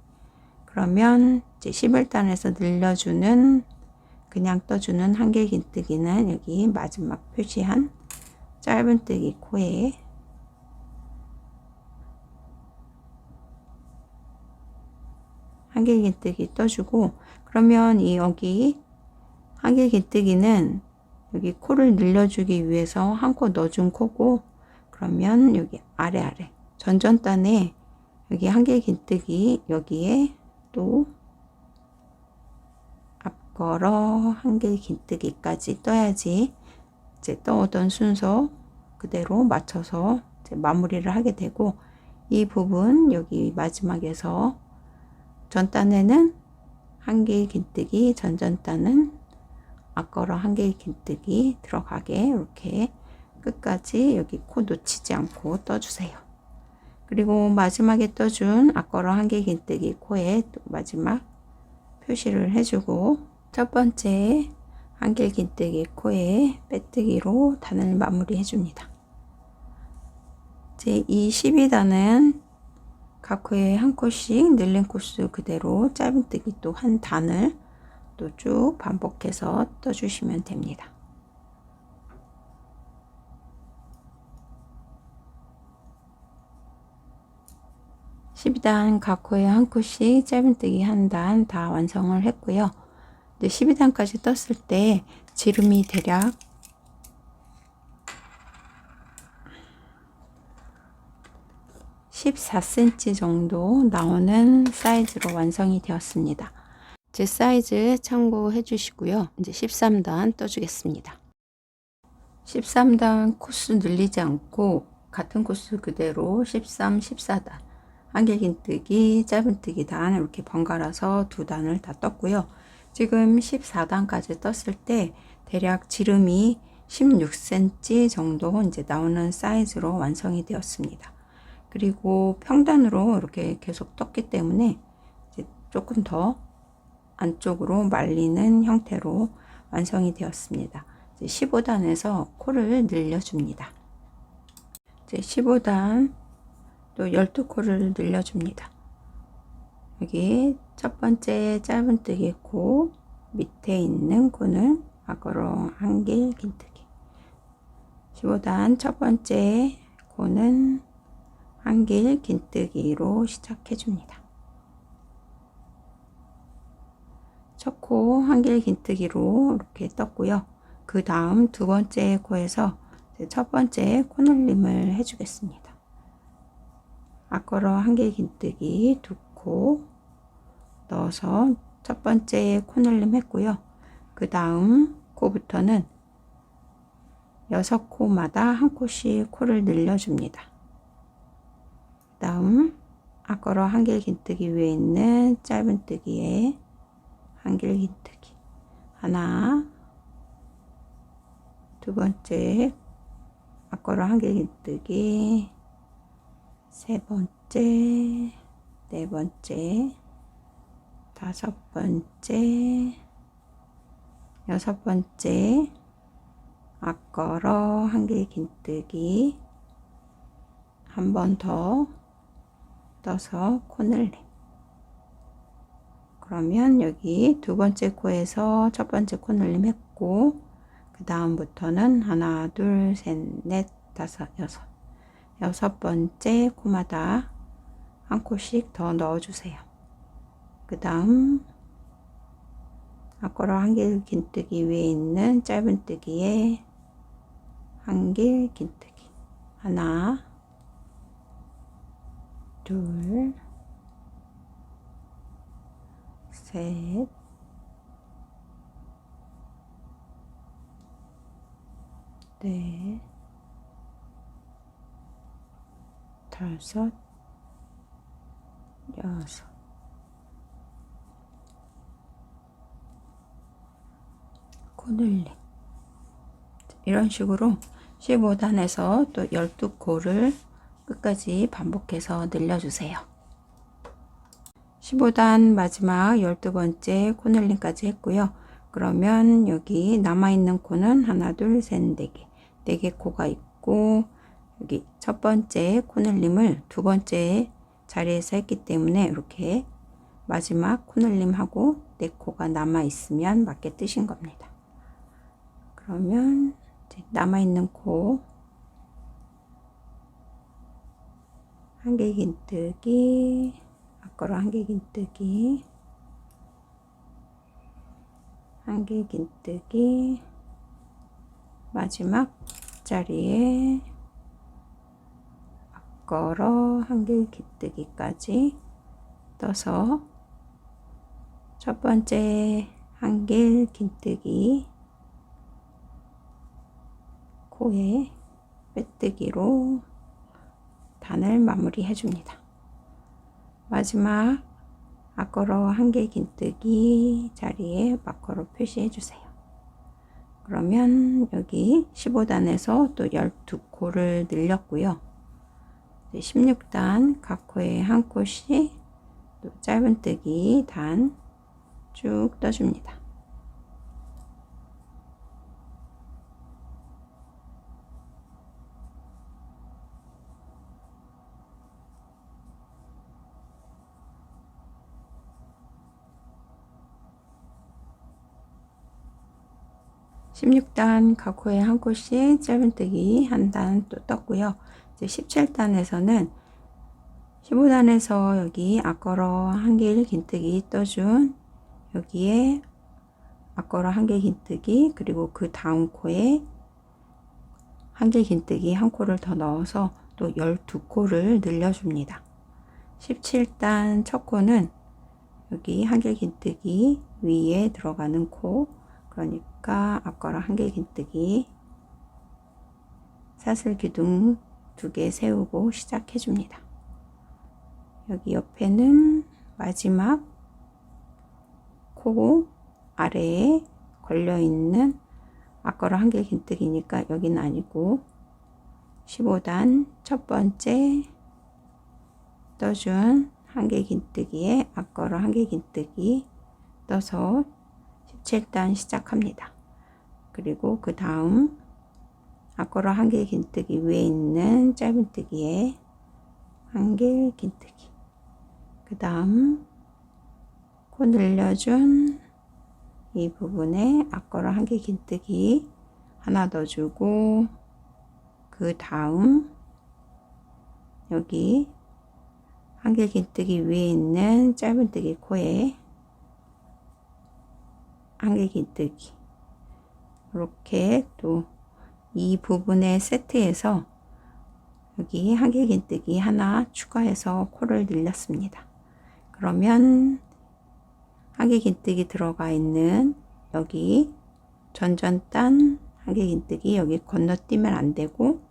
그러면 이제 11단에서 늘려주는 그냥 떠주는 한길긴뜨기는 여기 마지막 표시한 짧은뜨기 코에 한길긴뜨기 떠주고 그러면 이 여기 한길긴뜨기는 여기 코를 늘려주기 위해서 한 코 넣어준 코고 그러면 여기 아래 전전단에 여기 한길긴뜨기 여기에 또 앞걸어 한길긴뜨기까지 떠야지 이제 떠오던 순서 그대로 맞춰서 이제 마무리를 하게 되고 이 부분 여기 마지막에서 전단에는 한길긴뜨기 전전단은 앞걸어 한길긴뜨기 들어가게 이렇게 끝까지 여기 코 놓치지 않고 떠주세요. 그리고 마지막에 떠준 앞걸어 한길긴뜨기 코에 또 마지막 표시를 해주고 첫 번째 한길긴뜨기 코에 빼뜨기로 단을 마무리 해줍니다. 이제 이 12단은 각 코에 한 코씩 늘린 코수 그대로 짧은뜨기 또 한 단을 또 쭉 반복해서 떠주시면 됩니다. 12단 각 코에 한 코씩 짧은뜨기 한 단 다 완성을 했고요. 이제 12단까지 떴을 때 지름이 대략 14cm 정도 나오는 사이즈로 완성이 되었습니다. 제 사이즈 참고해 주시고요. 이제 13단 떠주겠습니다. 13단 코스 늘리지 않고 같은 코스 그대로 13, 14단 한길긴뜨기, 짧은뜨기 단 이렇게 번갈아서 두 단을 다 떴고요. 지금 14단까지 떴을 때 대략 지름이 16cm 정도 이제 나오는 사이즈로 완성이 되었습니다. 그리고 평단으로 이렇게 계속 떴기 때문에 이제 조금 더 안쪽으로 말리는 형태로 완성이 되었습니다. 15단에서 코를 늘려줍니다. 이제 15단 또 12코를 늘려줍니다. 여기 첫 번째 짧은뜨기 코 밑에 있는 코는 악어로 한길 긴뜨기. 15단 첫 번째 코는 한길 긴뜨기로 시작해 줍니다. 첫 코 한길 긴뜨기로 이렇게 떴고요. 그 다음 두 번째 코에서 첫 번째 코늘림을 해주겠습니다. 앞걸어 한길 긴뜨기 두 코 넣어서 첫 번째 코늘림 했고요. 그 다음 코부터는 6코마다 한 코씩 코를 늘려줍니다. 그 다음 앞걸어 한길 긴뜨기 위에 있는 짧은뜨기에 한길 긴뜨기 하나, 두 번째 앞걸어 한길 긴뜨기, 세 번째, 네 번째, 다섯 번째, 여섯 번째 앞걸어 한길 긴뜨기 한 번 더 떠서 코늘림. 그러면 여기 두 번째 코에서 첫 번째 코늘림 했고 그 다음부터는 하나, 둘, 셋, 넷, 다섯, 여섯 번째 코마다 한 코씩 더 넣어주세요. 그 다음 앞걸어 한길 긴뜨기 위에 있는 짧은뜨기에 한길 긴뜨기 하나, 둘, 셋, 넷, 다섯, 여섯. 코늘림. 이런 식으로 15단에서 또 12코를 끝까지 반복해서 늘려주세요. 15단 마지막 12번째 코늘림까지 했고요. 그러면 여기 남아있는 코는 하나, 둘, 셋, 4개. 4개 코가 있고 여기 첫 번째 코늘림을 두 번째 자리에서 했기 때문에 이렇게 마지막 코늘림하고 4코가 남아있으면 맞게 뜨신 겁니다. 그러면 이제 남아있는 코 한길 긴뜨기, 앞걸어 한길 긴뜨기, 한길 긴뜨기, 마지막 자리에 앞걸어 한길 긴뜨기까지 떠서 첫 번째 한길 긴뜨기 코에 빼뜨기로 단을 마무리 해줍니다. 마지막 앞걸어 한길 긴뜨기 자리에 막걸어 표시해 주세요. 그러면 여기 15단에서 또 12코를 늘렸고요. 16단 각 코에 한 코씩 또 짧은뜨기 단 쭉 떠줍니다. 16단 각 코에 한 코씩 짧은뜨기 한 단 또 떴고요. 이제 17단에서는 15단에서 여기 앞걸어 한길 긴뜨기 떠준 여기에 앞걸어 한길 긴뜨기, 그리고 그 다음 코에 한길 긴뜨기 한 코를 더 넣어서 또 12코를 늘려줍니다. 17단 첫 코는 여기 한길 긴뜨기 위에 들어가는 코, 그러니까 앞걸어 한길 긴뜨기, 사슬 기둥 2개 세우고 시작해 줍니다. 여기 옆에는 마지막 코 아래에 걸려있는 앞걸어 한길 긴뜨기니까 여기는 아니고 15단 첫 번째 떠준 한길 긴뜨기에 앞걸어 한길 긴뜨기 떠서 17단 시작합니다. 그리고 그 다음 앞걸어 한길 긴뜨기 위에 있는 짧은뜨기에 한길 긴뜨기, 그 다음 코 늘려준 이 부분에 앞걸어 한길 긴뜨기 하나 더 주고, 그 다음 여기 한길 긴뜨기 위에 있는 짧은뜨기 코에 한길 긴뜨기, 이렇게 또 이 부분의 세트에서 여기 한길 긴뜨기 하나 추가해서 코를 늘렸습니다. 그러면 한길 긴뜨기 들어가 있는 여기 전전단 한길 긴뜨기 여기 건너뛰면 안 되고,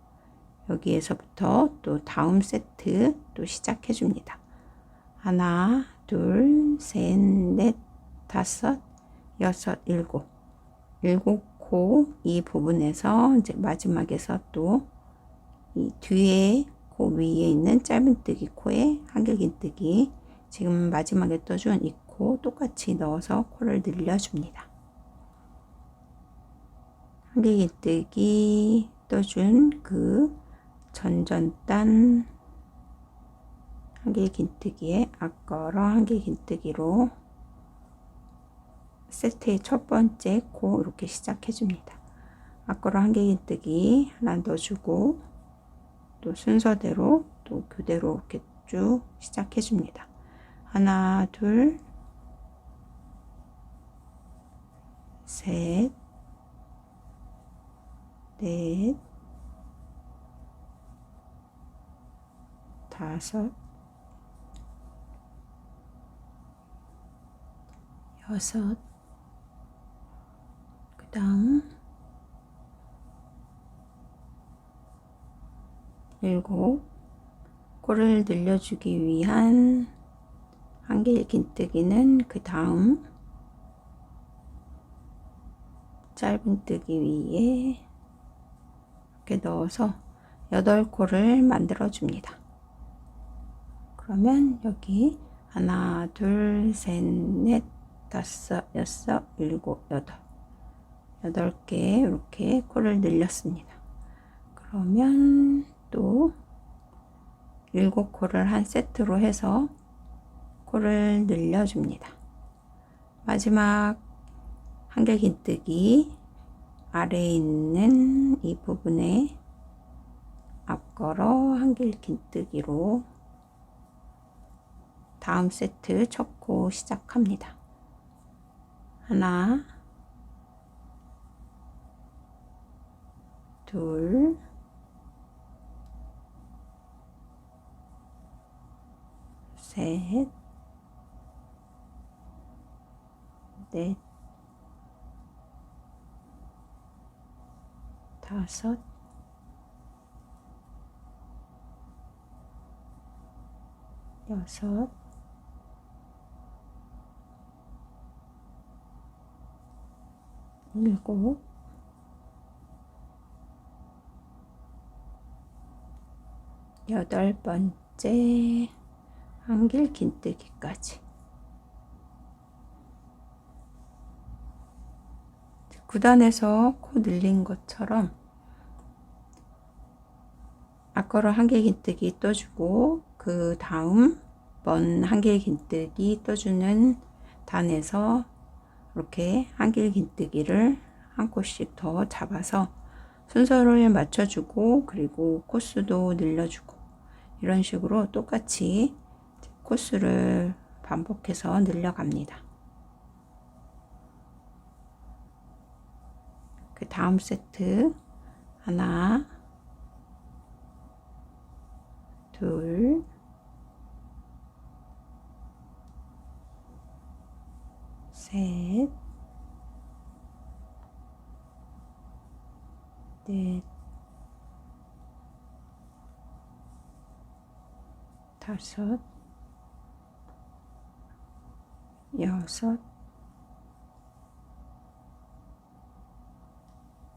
여기에서부터 또 다음 세트 또 시작해 줍니다. 하나, 둘, 셋, 넷, 다섯, 여섯, 일곱 코 이 부분에서 이제 마지막에서 또 이 뒤에 코 위에 있는 짧은뜨기 코에 한길 긴뜨기, 지금 마지막에 떠준 이 코 똑같이 넣어서 코를 늘려줍니다. 한길 긴뜨기 떠준 그 전전단 한길 긴뜨기에 앞걸어 한길 긴뜨기로 세트의 첫 번째 코 이렇게 시작해 줍니다. 앞걸어 한길 긴뜨기 하나 넣어주고 또 순서대로 또 그대로 이렇게 쭉 시작해 줍니다. 하나, 둘, 셋, 넷, 다섯, 여섯, 그 다음 일곱. 코를 늘려주기 위한 한길 긴뜨기는 그 다음 짧은뜨기 위에 이렇게 넣어서 8코를 만들어 줍니다. 그러면 여기 하나, 둘, 셋, 넷, 다섯, 여섯, 일곱, 여덟, 8개 이렇게 코를 늘렸습니다. 그러면 또 7코를 한 세트로 해서 코를 늘려줍니다. 마지막 한길 긴뜨기 아래에 있는 이 부분에 앞걸어 한길 긴뜨기로 다음 세트 첫 코 시작합니다. 하나, 둘, 셋, 넷, 다섯, 여섯, 일곱, 여덟 번째 한길 긴뜨기까지. 9단에서 코 늘린 것처럼 앞걸어 한길 긴뜨기 떠주고 그 다음 번 한길 긴뜨기 떠주는 단에서 이렇게 한길 긴뜨기를 한 코씩 더 잡아서 순서를 맞춰주고, 그리고 코수도 늘려주고, 이런 식으로 똑같이 코스를 반복해서 늘려갑니다. 그 다음 세트 하나, 둘, 셋, 넷, 다섯, 여섯,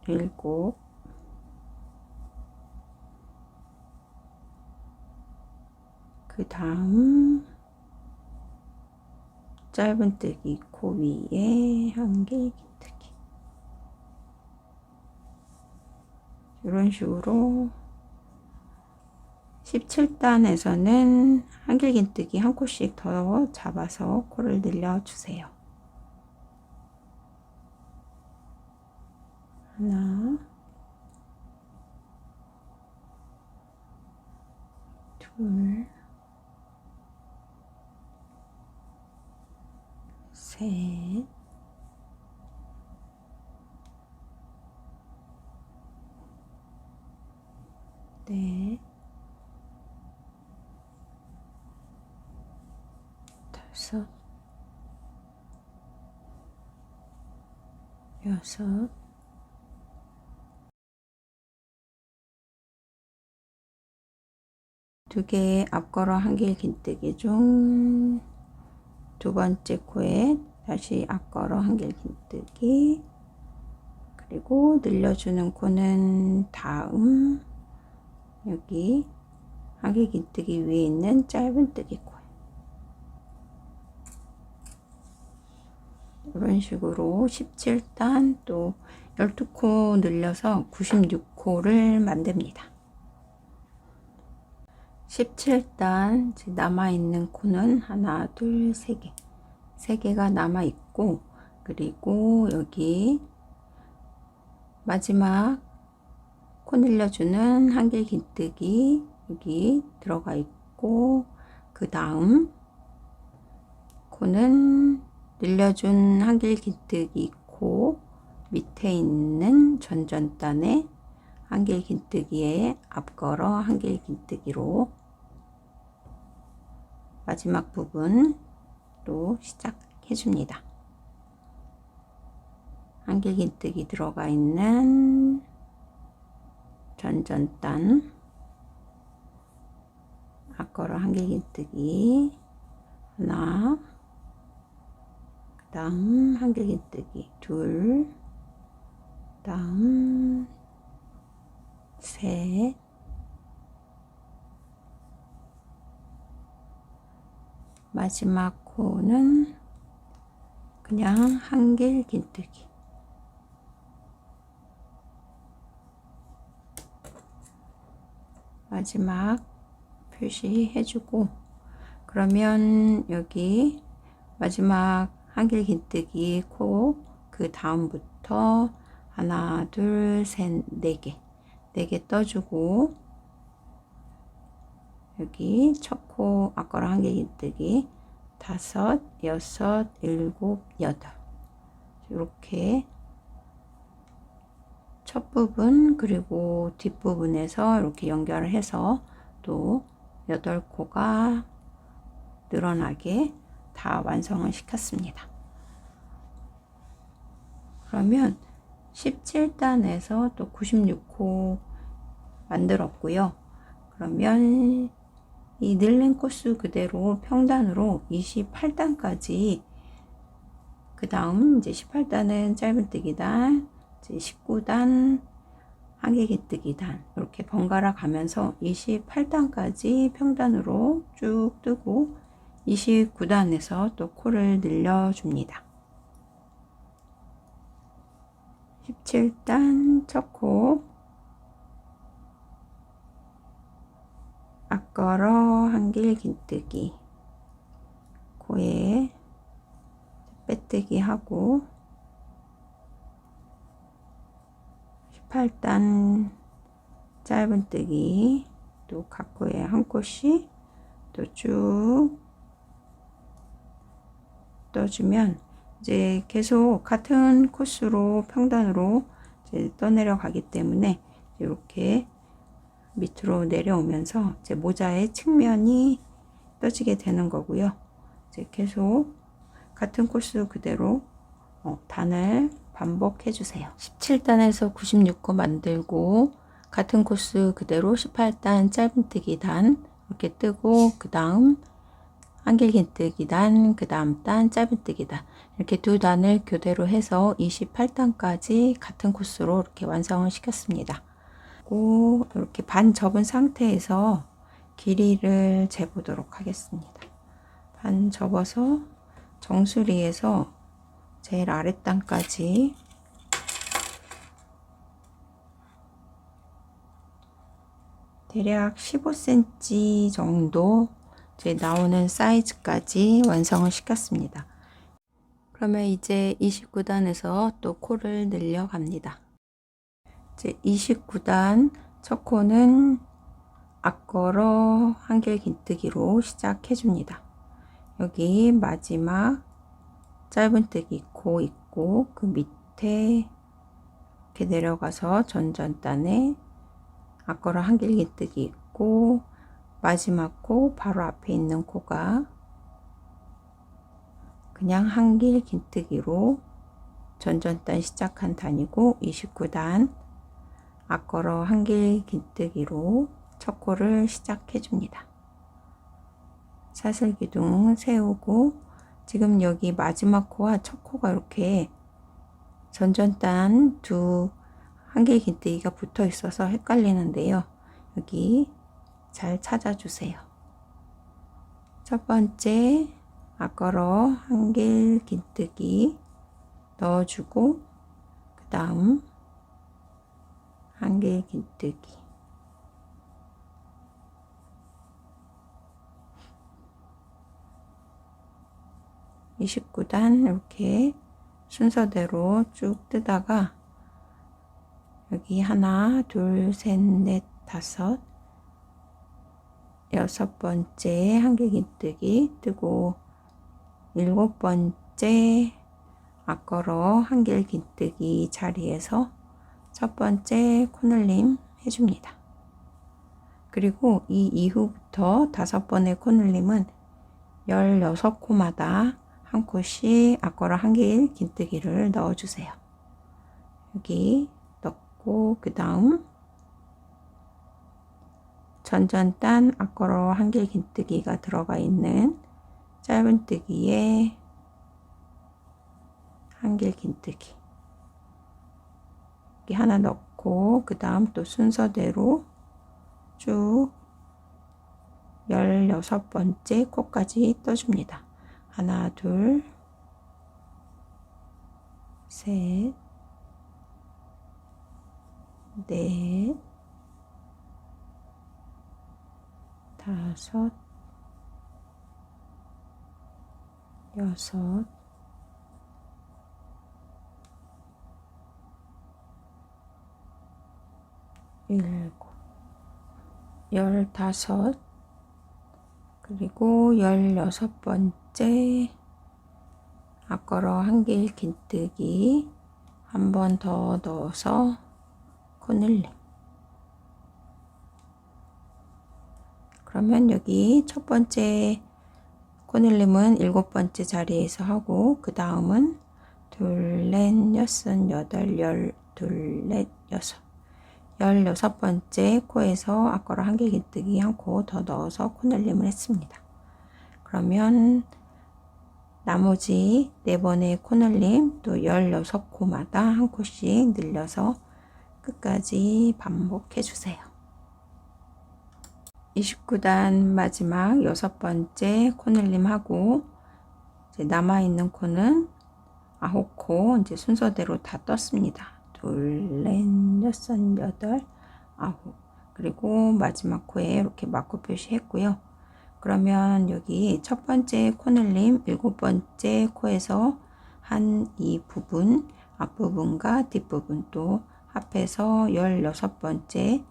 일곱, 그 다음 짧은뜨기 코 위에 한길긴뜨기 이런 식으로 17단에서는 한길긴뜨기 한 코씩 더 잡아서 코를 늘려주세요. 하나, 둘, 셋, 넷, 다섯, 여섯, 두 개의 앞걸어 한길긴뜨기 중 두 번째 코에 다시 앞걸어 한길긴뜨기, 그리고 늘려주는 코는 다음 여기 한길긴뜨기 위에 있는 짧은뜨기 코, 이런 식으로 17단 또 12코 늘려서 96코를 만듭니다. 17단 남아있는 코는 하나, 둘, 세 개. 세 개가 남아있고, 그리고 여기 마지막 코 늘려주는 한길긴뜨기 여기 들어가 있고, 그 다음 코는 늘려준 한길긴뜨기 코 밑에 있는 전전단에 한길긴뜨기에 앞걸어 한길긴뜨기로 마지막 부분 또 시작해 줍니다. 한길긴뜨기 들어가 있는 전전단 앞걸어 한길긴뜨기 하나, 그 다음 한길긴뜨기 둘, 그 다음 셋, 마지막 코는 그냥 한길긴뜨기, 마지막 표시해주고, 그러면 여기 마지막 한길긴뜨기 코 그 다음부터 하나, 둘, 셋, 네 개 떠주고, 여기 첫 코 앞걸어 한길긴뜨기 다섯, 여섯, 일곱, 여덟, 이렇게 첫 부분 그리고 뒷부분에서 이렇게 연결을 해서 또 8코가 늘어나게 다 완성을 시켰습니다. 그러면 17단에서 또 96코 만들었고요. 그러면 이 늘린 코스 그대로 평단으로 28단까지, 그 다음 이제 18단은 짧은뜨기단, 이제 19단 한길긴뜨기단 이렇게 번갈아 가면서 28단까지 평단으로 쭉 뜨고 29단에서 또 코를 늘려줍니다. 17단 첫 코 앞걸어 한길긴뜨기 코에 빼뜨기 하고 18단 짧은뜨기 또 각 코에 한 콧씩 또 쭉 떠주면 이제 계속 같은 코스로 평단으로 이제 떠내려 가기 때문에 이렇게 밑으로 내려오면서 이제 모자의 측면이 떠지게 되는 거고요. 이제 계속 같은 코스 그대로 단을 반복해 주세요. 17단에서 96코 만들고 같은 코스 그대로 18단 짧은뜨기 단 이렇게 뜨고 그 다음 한길긴뜨기 단, 그 다음 단 짧은뜨기 단 이렇게 두 단을 교대로 해서 28단까지 같은 코스로 이렇게 완성을 시켰습니다. 이렇게 반 접은 상태에서 길이를 재보도록 하겠습니다. 반 접어서 정수리에서 제일 아랫단까지 대략 15cm 정도 이제 나오는 사이즈까지 완성을 시켰습니다. 그러면 이제 29단에서 또 코를 늘려 갑니다. 이제 29단 첫 코는 앞걸어 한길긴뜨기로 시작해 줍니다. 여기 마지막 짧은뜨기 코 있고 그 밑에 이렇게 내려가서 전전단에 앞걸어 한길긴뜨기 있고 마지막 코 바로 앞에 있는 코가 그냥 한길긴뜨기로 전전단 시작한 단이고 29단 앞걸어 한길긴뜨기로 첫 코를 시작해 줍니다. 사슬기둥 세우고 지금 여기 마지막 코와 첫 코가 이렇게 전전단 두 한길긴뜨기가 붙어 있어서 헷갈리는데요. 여기 잘 찾아주세요. 첫 번째 앞걸어 한길긴뜨기 넣어주고 그 다음 한길긴뜨기 (29단) 이렇게 순서대로 쭉 뜨다가 여기 하나 둘 셋 넷 다섯 여섯 번째 한길긴뜨기 뜨고 일곱 번째 앞걸어 한길긴뜨기 자리에서 첫 번째 코늘림 해줍니다. 그리고 이 이후부터 다섯 번의 코늘림은 16코마다 한 코씩 앞걸어 한길긴뜨기를 넣어주세요. 여기 넣고 그 다음 전전단 앞걸어 한길긴뜨기가 들어가 있는 짧은뜨기에 한길긴뜨기 여기 하나 넣고 그 다음 또 순서대로 쭉 16번째 코까지 떠줍니다. 하나 둘 셋 넷 다섯 여섯 일곱 15 그리고 16번째 앞걸어 한길긴뜨기 한 번 더 넣어서 코늘림. 그러면 여기 첫 번째 코늘림은 7번째 자리에서 하고 그 다음은 둘, 넷, 여섯, 여덟, 열, 둘, 넷, 여섯 16번째 코에서 앞걸어 한길긴뜨기 한 코 더 넣어서 코늘림을 했습니다. 그러면 나머지 4번의 코늘림 또 16코마다 한 코씩 늘려서 끝까지 반복해 주세요. 29단 마지막 6번째 코늘림 하고 이제 남아있는 코는 9코 이제 순서대로 다 떴습니다. 둘, 넷, 여섯, 여덟, 아홉 그리고 마지막 코에 이렇게 마코 표시했고요. 그러면 여기 첫 번째 코늘림 7번째 코에서 한 이 부분 앞부분과 뒷부분 또 합해서 16번째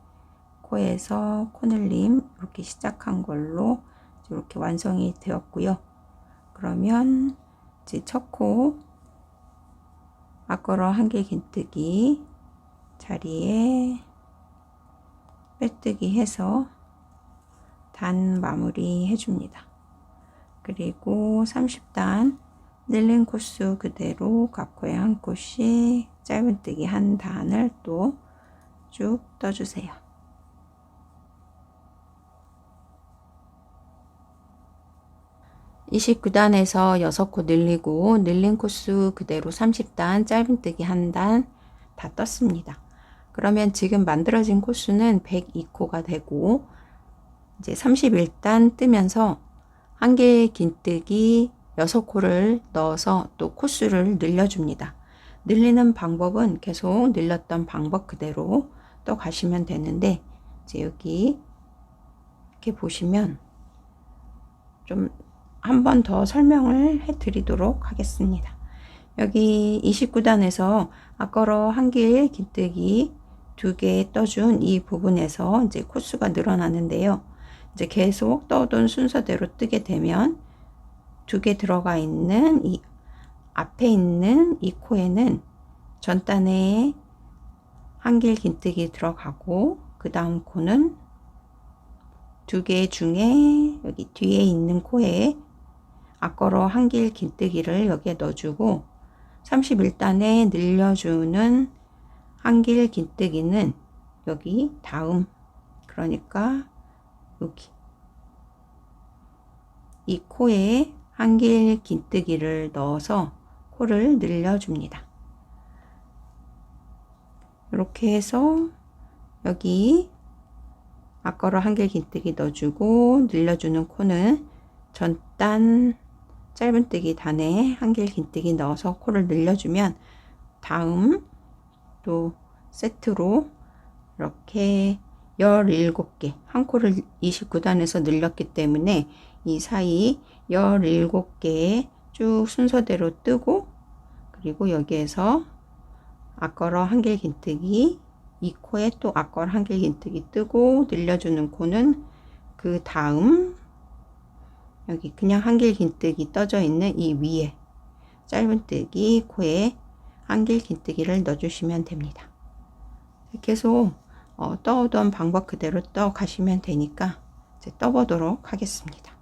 코에서 코늘림 이렇게 시작한 걸로 이렇게 완성이 되었고요. 그러면 이제 첫 코 앞걸어 한길 긴뜨기 자리에 빼뜨기 해서 단 마무리 해줍니다. 그리고 30단 늘린 코스 그대로 각 코에 한 코씩 짧은뜨기 한 단을 또 쭉 떠주세요. (29단에서) 6코 늘리고 늘린 코스 그대로 30단 짧은뜨기 한 단 다 떴습니다. 그러면 지금 만들어진 코스는 102코가 되고 이제 31단 뜨면서 한길 긴뜨기 6코를 넣어서 또 코스를 늘려줍니다. 늘리는 방법은 계속 늘렸던 방법 그대로 또 가시면 되는데 이제 여기 이렇게 보시면 좀 한 번 더 설명을 해 드리도록 하겠습니다. 여기 29단에서 앞걸어 한길 긴뜨기 2개 떠준 이 부분에서 이제 코스가 늘어나는데요. 이제 계속 떠돈 순서대로 뜨게 되면 2개 들어가 있는 이 앞에 있는 이 코에는 전단에 한길 긴뜨기 들어가고 그 다음 코는 2개 중에 여기 뒤에 있는 코에 앞걸어 한길 긴뜨기를 여기에 넣어주고 31단에 늘려주는 한길 긴뜨기는 여기 다음, 그러니까 여기 이 코에 한길 긴뜨기를 넣어서 코를 늘려줍니다. 이렇게 해서 여기 앞걸어 한길 긴뜨기 넣어주고 늘려주는 코는 전단 짧은뜨기 단에 한길 긴뜨기 넣어서 코를 늘려주면 다음 또 세트로 이렇게 17개 한 코를 29단에서 늘렸기 때문에 이 사이 17개에 쭉 순서대로 뜨고 그리고 여기에서 앞걸어 한길 긴뜨기 이 코에 또 앞걸어 한길 긴뜨기 뜨고 늘려주는 코는 그 다음 여기 그냥 한길 긴뜨기 떠져 있는 이 위에 짧은뜨기 코에 한길 긴뜨기를 넣어주시면 됩니다. 계속 떠오던 방법 그대로 떠 가시면 되니까 이제 떠보도록 하겠습니다.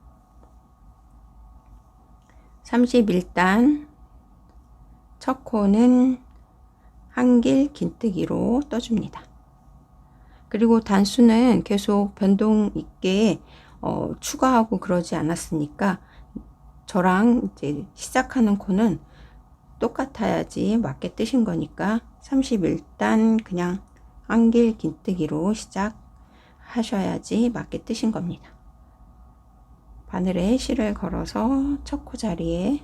31단 첫 코는 한길 긴뜨기로 떠줍니다. 그리고 단수는 계속 변동 있게 추가하고 그러지 않았으니까 저랑 이제 시작하는 코는 똑같아야지 맞게 뜨신 거니까 31단 그냥 한길 긴뜨기로 시작하셔야지 맞게 뜨신 겁니다. 바늘에 실을 걸어서 첫 코 자리에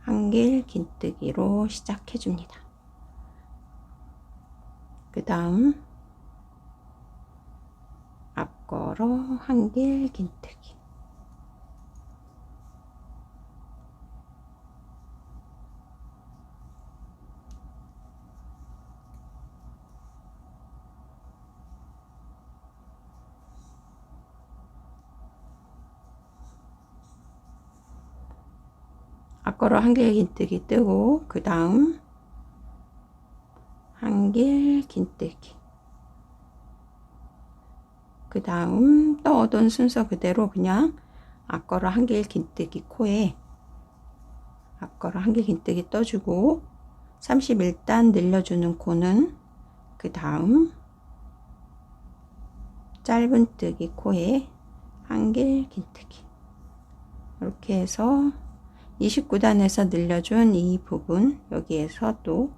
한길 긴뜨기로 시작해 줍니다. 그 다음 앞걸어 한길 긴뜨기 앞걸어 한길 긴뜨기 뜨고 그 다음 한길 긴뜨기 그 다음 떠오던 순서 그대로 그냥 앞걸어 한길 긴뜨기 코에 앞걸어 한길 긴뜨기 떠주고 31단 늘려주는 코는 그 다음 짧은뜨기 코에 한길 긴뜨기 이렇게 해서 29단에서 늘려준 이 부분 여기에서 또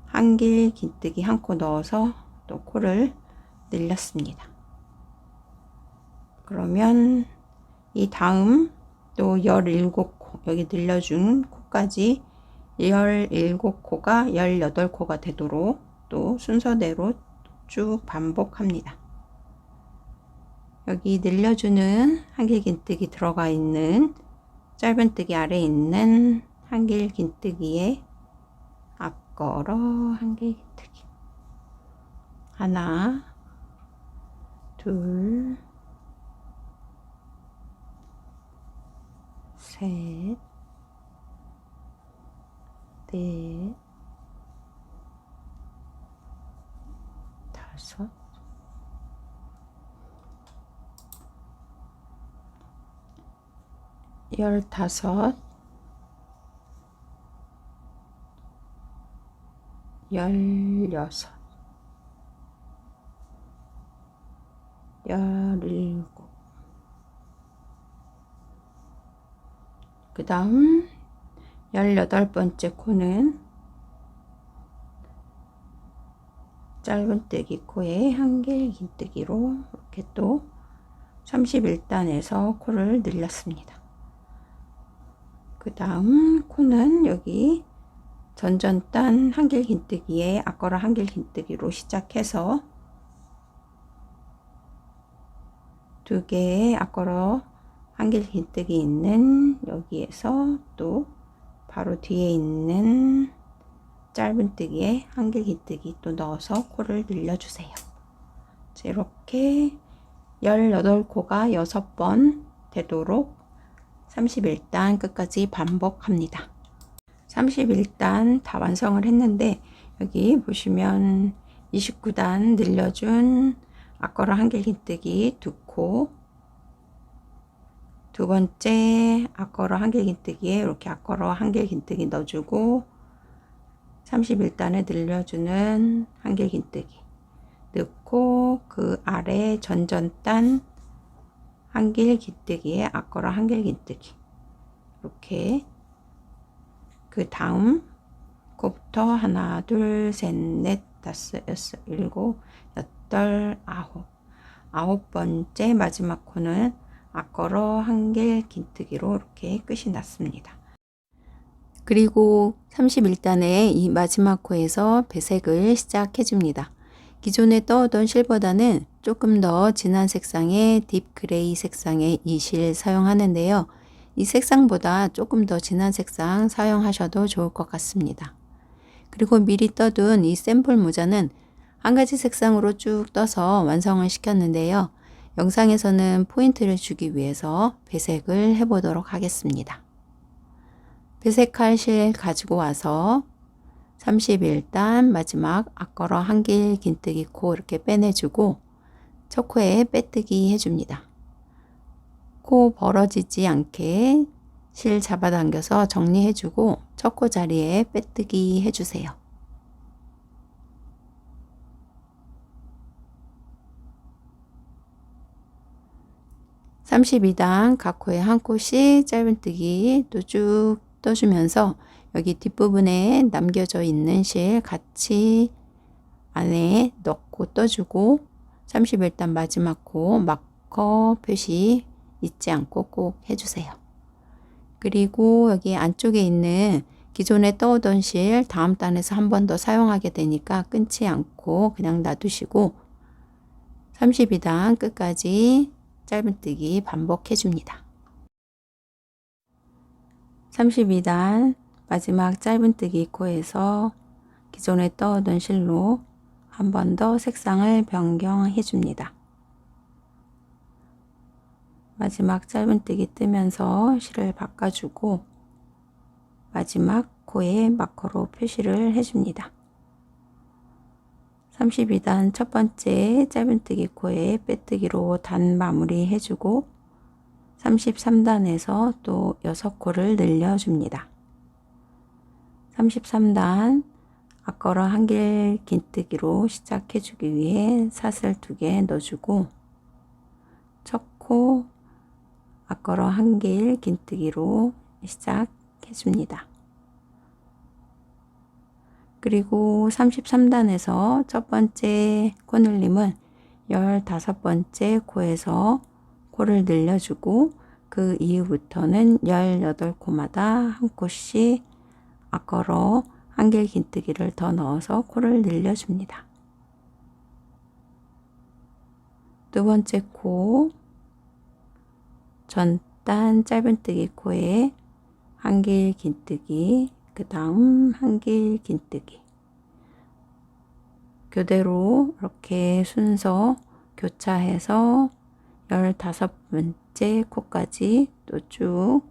한길 긴뜨기 한 코 넣어서 또 코를 늘렸습니다. 그러면 이 다음 또 17코 여기 늘려준 코까지 17코가 18코가 되도록 또 순서대로 쭉 반복합니다. 여기 늘려주는 한길 긴뜨기 들어가 있는 짧은뜨기 아래에 있는 한길 긴뜨기에 앞걸어 한길 긴뜨기 하나, 둘, 셋, 넷, 다섯, 열다섯, 열여섯, 열일곱. 그 다음 18번째 코는 짧은뜨기 코에 한길긴뜨기로 이렇게 또 31단에서 코를 늘렸습니다. 그 다음 코는 여기 전전단 한길긴뜨기에 앞걸어 한길긴뜨기로 시작해서 2개의 앞걸어 한길긴뜨기 있는 여기에서 또 바로 뒤에 있는 짧은뜨기에 한길긴뜨기 또 넣어서 코를 늘려주세요. 이렇게 18코가 6번 되도록 31단 끝까지 반복합니다. 31단 다 완성을 했는데 여기 보시면 29단 늘려준 앞걸어 한길긴뜨기 2코, 두 번째 앞걸어 한길긴뜨기에 이렇게 앞걸어 한길긴뜨기 넣어주고 31단에 늘려주는 한길긴뜨기 넣고 그 아래 전전단 한길긴뜨기에 앞걸어 한길긴뜨기 이렇게 그 다음 코부터 하나, 둘, 셋, 넷, 다섯, 여섯, 일곱, 여덟, 아홉 번째 마지막 코는 앞걸어 한길긴뜨기로 이렇게 끝이 났습니다. 그리고 31단의 이 마지막 코에서 배색을 시작해 줍니다. 기존에 떠오던 실버단은 조금 더 진한 색상의 딥 그레이 색상의 이 실 사용하는데요. 이 색상보다 조금 더 진한 색상 사용하셔도 좋을 것 같습니다. 그리고 미리 떠둔 이 샘플 모자는 한 가지 색상으로 쭉 떠서 완성을 시켰는데요. 영상에서는 포인트를 주기 위해서 배색을 해보도록 하겠습니다. 배색할 실 가지고 와서 31단 마지막 앞걸어 한길긴뜨기 코 이렇게 빼내주고 첫 코에 빼뜨기 해줍니다. 코 벌어지지 않게 실 잡아당겨서 정리해주고 첫 코 자리에 빼뜨기 해주세요. (32단) 각 코에 한 코씩 짧은뜨기 또 쭉 떠주면서 여기 뒷부분에 남겨져 있는 실 같이 안에 넣고 떠주고 31단 마지막 코 마커 표시 잊지 않고 꼭 해주세요. 그리고 여기 안쪽에 있는 기존에 떠오던 실 다음 단에서 한 번 더 사용하게 되니까 끊지 않고 그냥 놔두시고 32단 끝까지 짧은뜨기 반복해 줍니다. 32단 마지막 짧은뜨기 코에서 기존에 떠오던 실로 한 번 더 색상을 변경해 줍니다. 마지막 짧은뜨기 뜨면서 실을 바꿔주고 마지막 코에 마커로 표시를 해줍니다. 32단 첫 번째 짧은뜨기 코에 빼뜨기로 단 마무리 해주고 33단에서 또 6코를 늘려줍니다. 33단 앞걸어 한길긴뜨기로 시작해주기 위해 사슬 2개 넣어주고 첫 코 앞걸어 한길긴뜨기로 시작해줍니다. 그리고 33단에서 첫 번째 코늘림은 15번째 코에서 코를 늘려주고 그 이후부터는 18코마다 한 코씩 앞걸어 한길긴뜨기를 더 넣어서 코를 늘려줍니다. 두 번째 코 전단 짧은뜨기 코에 한길긴뜨기 그 다음 한길긴뜨기 교대로 이렇게 순서 교차해서 15번째 코까지 또 쭉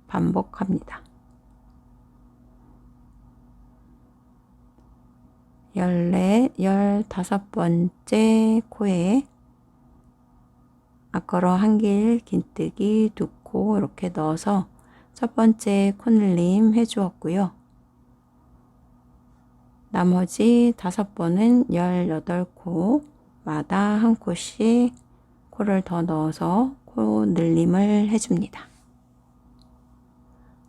반복합니다. 15번째 코에 앞걸어 한길 긴뜨기 2코 이렇게 넣어서 첫 번째 코늘림 해 주었고요. 나머지 5번은 18코마다 한 코씩 코를 더 넣어서 코 늘림을 해줍니다.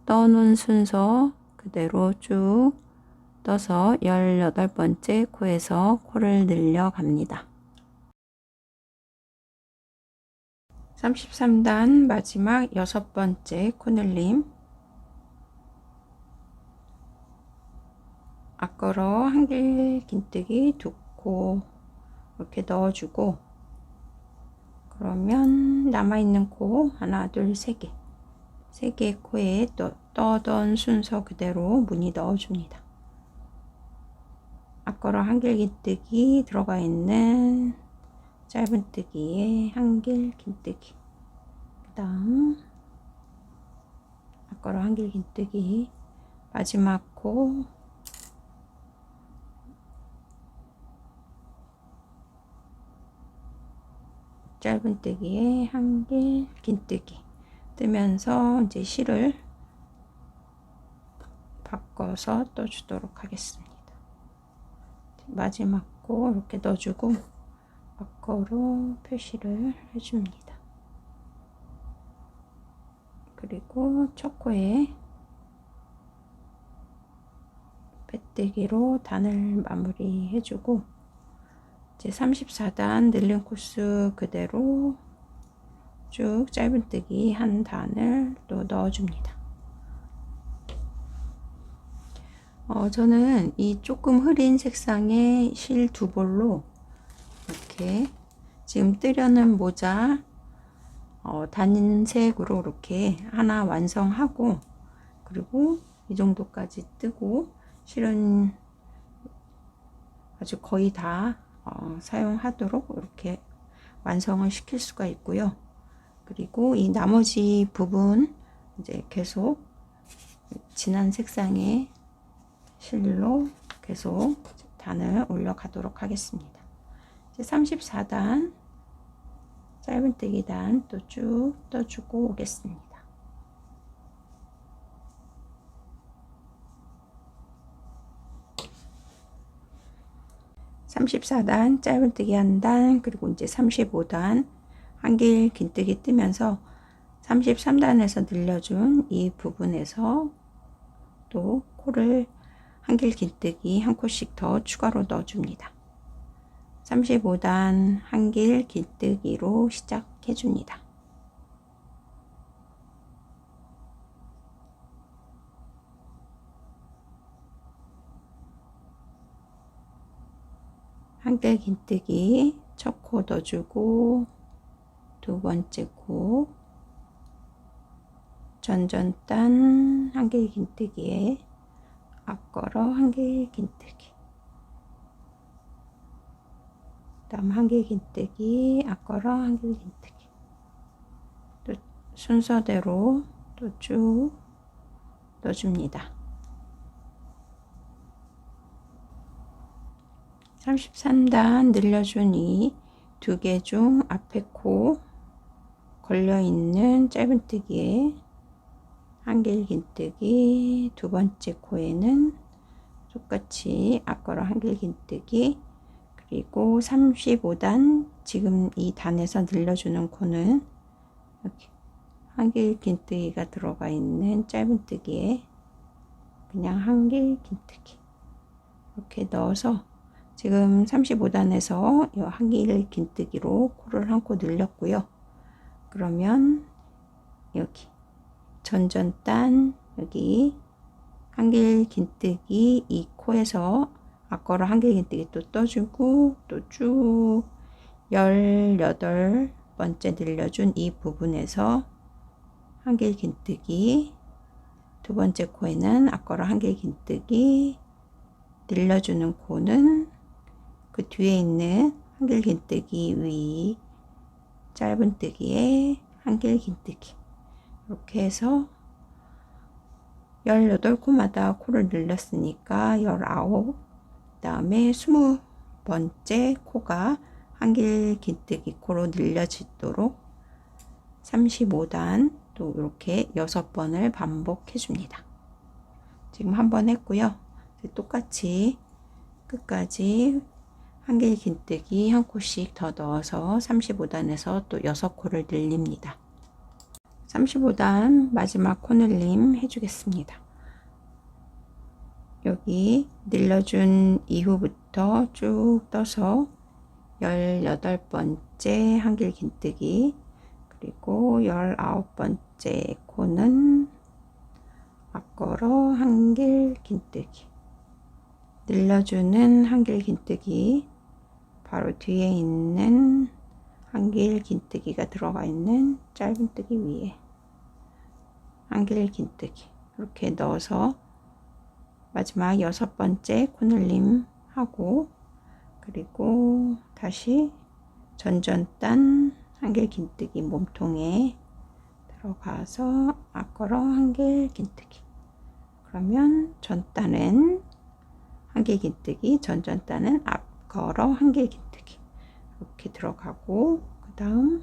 떠놓은 순서 그대로 쭉 떠서 18번째 코에서 코를 늘려 갑니다. 33단 마지막 6번째 코늘림, 앞걸어 한길 긴뜨기 2코 이렇게 넣어주고, 그러면 남아있는 코 하나 둘 3개 3개의 코에 또 떠던 순서 그대로 무늬 넣어줍니다. 앞걸어 한길 긴뜨기 들어가 있는 짧은뜨기에 한길 긴뜨기, 그 다음 앞걸어 한길 긴뜨기, 마지막 코 짧은뜨기에 한길 긴뜨기 뜨면서 이제 실을 바꿔서 떠주도록 하겠습니다. 마지막 코 이렇게 넣어주고 앞걸어 표시를 해줍니다. 그리고 첫 코에 빼뜨기로 단을 마무리 해주고, 이제 34단 늘린 코스 그대로 쭉 짧은뜨기 한 단을 또 넣어줍니다. 저는 이 조금 흐린 색상의 실 2볼로 이렇게 지금 뜨려는 모자 단색으로 이렇게 하나 완성하고, 그리고 이 정도까지 뜨고 실은 아주 거의 다 사용하도록 이렇게 완성을 시킬 수가 있고요. 그리고 이 나머지 부분 이제 계속 진한 색상의 실로 계속 단을 올려가도록 하겠습니다. 이제 34단 짧은뜨기 단 또 쭉 떠주고 오겠습니다. 34단 짧은뜨기 한 단, 그리고 이제 35단 한길 긴뜨기 뜨면서 33단에서 늘려준 이 부분에서 또 코를 한길 긴뜨기 한 코씩 더 추가로 넣어줍니다. 35단 한길 긴뜨기로 시작해 줍니다. 한길 긴뜨기 첫 코 넣어주고, 두 번째 코 전전단 한길 긴뜨기에 앞걸어 한길 긴뜨기, 다음 한길 긴뜨기 앞걸어 한길 긴뜨기, 또 순서대로 또 쭉 넣어줍니다. 33단 늘려준 이 2개 중 앞에 코 걸려있는 짧은뜨기에 한길 긴뜨기, 두 번째 코에는 똑같이 앞걸어 한길 긴뜨기, 그리고 35단 지금 이 단에서 늘려주는 코는 이렇게 한길 긴뜨기가 들어가 있는 짧은뜨기에 그냥 한길 긴뜨기 이렇게 넣어서, 지금 35단에서 이 한길 긴뜨기로 코를 한 코 늘렸고요. 그러면 여기 전전단 여기 한길 긴뜨기 이 코에서 앞걸어 한길 긴뜨기 또 떠주고, 또 쭉 18번째 늘려준 이 부분에서 한길 긴뜨기, 두 번째 코에는 앞걸어 한길 긴뜨기, 늘려주는 코는 그 뒤에 있는 한길긴뜨기 위 짧은뜨기에 한길긴뜨기 이렇게 해서 18코마다 코를 늘렸으니까 19, 그 다음에 20번째 코가 한길긴뜨기 코로 늘려지도록 35단 또 이렇게 6번을 반복해 줍니다. 지금 한 번 했고요. 똑같이 끝까지 한길긴뜨기 한 코씩 더 넣어서 35단에서 또 6코를 늘립니다. 35단 마지막 코늘림 해주겠습니다. 여기 늘려준 이후부터 쭉 떠서 18번째 한길긴뜨기 그리고 19번째 코는 앞걸어 한길긴뜨기 늘려주는 한길긴뜨기 바로 뒤에 있는 한길긴뜨기가 들어가 있는 짧은뜨기 위에 한길긴뜨기 이렇게 넣어서 마지막 6번째 코늘림 하고 그리고 다시 전전단 한길긴뜨기 몸통에 들어가서 앞걸어 한길긴뜨기 그러면 전단은 한길긴뜨기 전전단은 앞걸어 한길긴뜨기 이렇게 들어가고 그 다음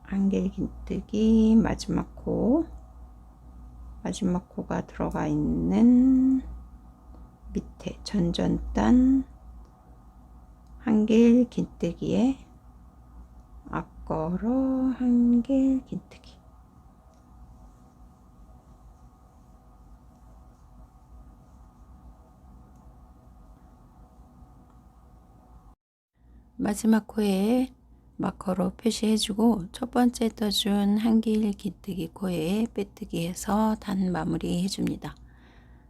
한길긴뜨기 마지막 코가 들어가 있는 밑에 전전단 한길긴뜨기에 앞걸어 한길긴뜨기 마지막 코에 마커로 표시해주고 첫 번째 떠준 한길긴뜨기 코에 빼뜨기 해서 단 마무리 해줍니다.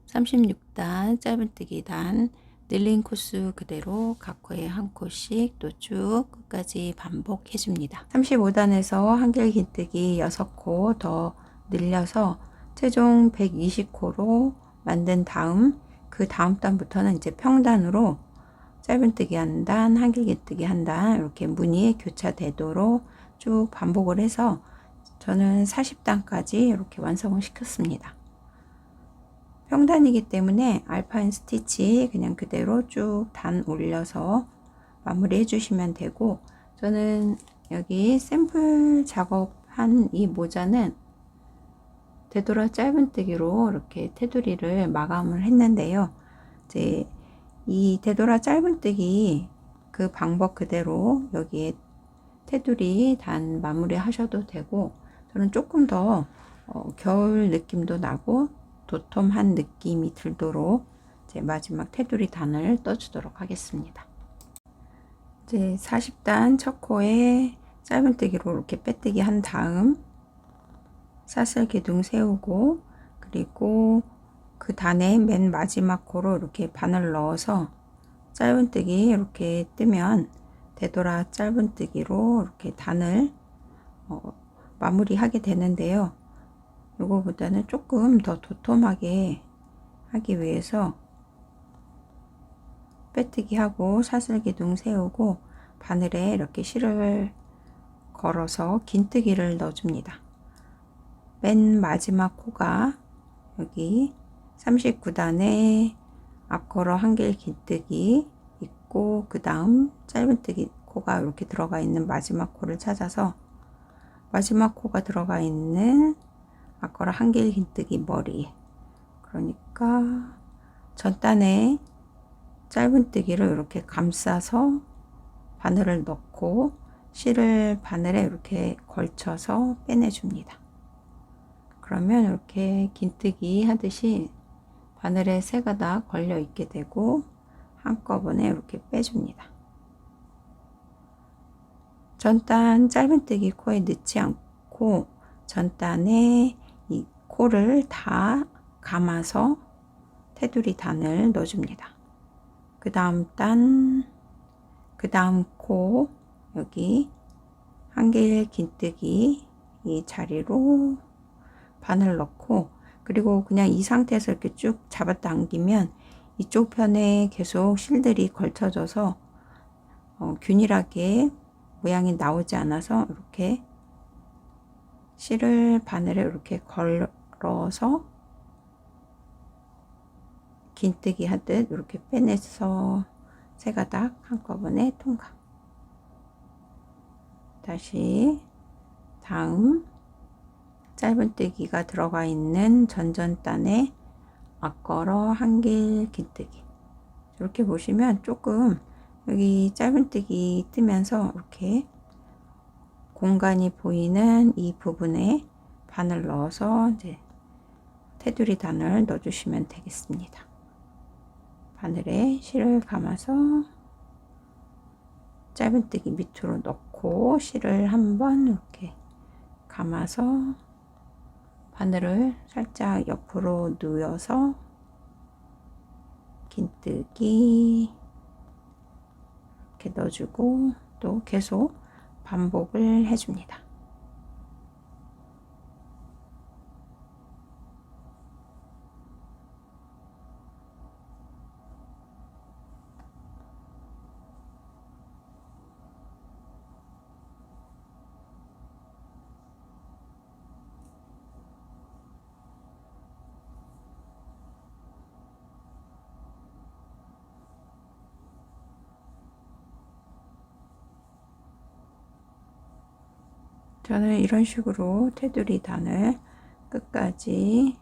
36단 짧은뜨기 단 늘린 코수 그대로 각 코에 한 코씩 또 쭉 끝까지 반복해줍니다. 35단에서 한길긴뜨기 6코 더 늘려서 최종 120코로 만든 다음 그 다음 단부터는 이제 평단으로 짧은뜨기 한 단, 한길긴뜨기 한 단 이렇게 무늬에 교차되도록 쭉 반복을 해서 저는 40단까지 이렇게 완성을 시켰습니다. 평단이기 때문에 알파인 스티치 그냥 그대로 쭉 단 올려서 마무리 해주시면 되고 저는 여기 샘플 작업한 이 모자는 되돌아 짧은뜨기로 이렇게 테두리를 마감을 했는데요. 이제 이 되돌아 짧은뜨기 그 방법 그대로 여기에 테두리 단 마무리 하셔도 되고 저는 조금 더 겨울 느낌도 나고 도톰한 느낌이 들도록 이제 마지막 테두리 단을 떠주도록 하겠습니다. 이제 40단 첫 코에 짧은뜨기로 이렇게 빼뜨기 한 다음 사슬 기둥 세우고 그리고 그 단에 맨 마지막 코로 이렇게 바늘 넣어서 짧은뜨기 이렇게 뜨면 되돌아 짧은뜨기로 이렇게 단을 마무리하게 되는데요. 요거보다는 조금 더 도톰하게 하기 위해서 빼뜨기 하고 사슬 기둥 세우고 바늘에 이렇게 실을 걸어서 긴뜨기를 넣어줍니다. 맨 마지막 코가 여기 39단에 앞걸어 한길긴뜨기 있고 그 다음 짧은뜨기 코가 이렇게 들어가 있는 마지막 코를 찾아서 마지막 코가 들어가 있는 앞걸어 한길긴뜨기 머리 그러니까 전단에 짧은뜨기를 이렇게 감싸서 바늘을 넣고 실을 바늘에 이렇게 걸쳐서 빼내줍니다. 그러면 이렇게 긴뜨기 하듯이 바늘에 세 가닥 걸려 있게 되고 한꺼번에 이렇게 빼줍니다. 전단 짧은뜨기 코에 넣지 않고 전단에 이 코를 다 감아서 테두리 단을 넣어줍니다. 그 다음 단, 그 다음 코 여기 한길긴뜨기 이 자리로 바늘 넣고 그리고 그냥 이 상태에서 이렇게 쭉 잡아당기면 이쪽 편에 계속 실들이 걸쳐져서 균일하게 모양이 나오지 않아서 이렇게 실을 바늘에 이렇게 걸어서 긴뜨기 하듯 이렇게 빼내서 세 가닥 한꺼번에 통과. 다시 다음 짧은뜨기가 들어가 있는 전전단에 앞걸어 한길 긴뜨기. 이렇게 보시면 조금 여기 짧은뜨기 뜨면서 이렇게 공간이 보이는 이 부분에 바늘 넣어서 이제 테두리 단을 넣어주시면 되겠습니다. 바늘에 실을 감아서 짧은뜨기 밑으로 넣고 실을 한번 이렇게 감아서 바늘을 살짝 옆으로 누워서 긴뜨기 이렇게 넣어주고 또 계속 반복을 해줍니다. 저는 이런 식으로 테두리 단을 끝까지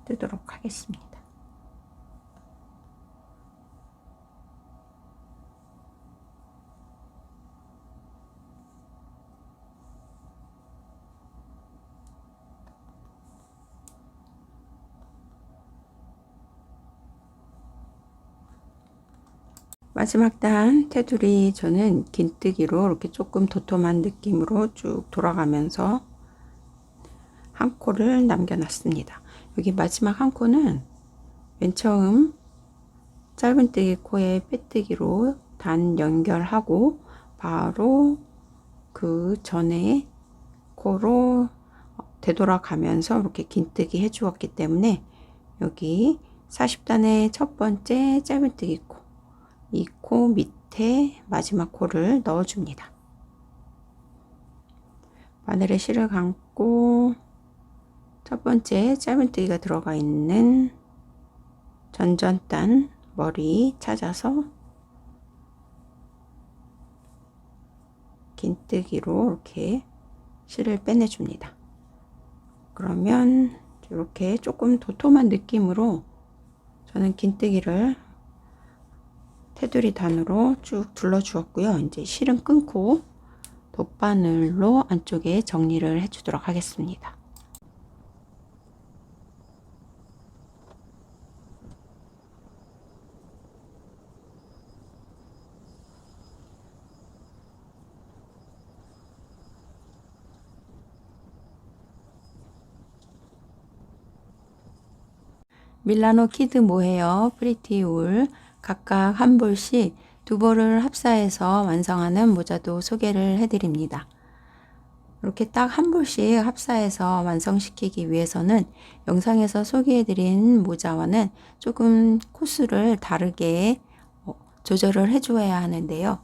뜨도록 하겠습니다. 마지막 단 테두리 저는 긴뜨기로 이렇게 조금 도톰한 느낌으로 쭉 돌아가면서 한 코를 남겨 놨습니다. 여기 마지막 한 코는 맨 처음 짧은뜨기 코에 빼뜨기로 단 연결하고 바로 그 전에 코로 되돌아가면서 이렇게 긴뜨기 해 주었기 때문에 여기 40단의 첫 번째 짧은뜨기 코, 이 코 밑에 마지막 코를 넣어 줍니다. 바늘에 실을 감고 첫 번째 짧은뜨기가 들어가 있는 전전단 머리 찾아서 긴뜨기로 이렇게 실을 빼내 줍니다. 그러면 이렇게 조금 도톰한 느낌으로 저는 긴뜨기를 테두리 단으로 쭉 둘러 주었고요. 이제 실은 끊고 돗바늘로 안쪽에 정리를 해 주도록 하겠습니다. 밀라노 키드 모헤어 프리티 울 각각 한 볼씩 두 볼을 합사해서 완성하는 모자도 소개를 해드립니다. 이렇게 딱 한 볼씩 합사해서 완성시키기 위해서는 영상에서 소개해드린 모자와는 조금 코스를 다르게 조절을 해줘야 하는데요.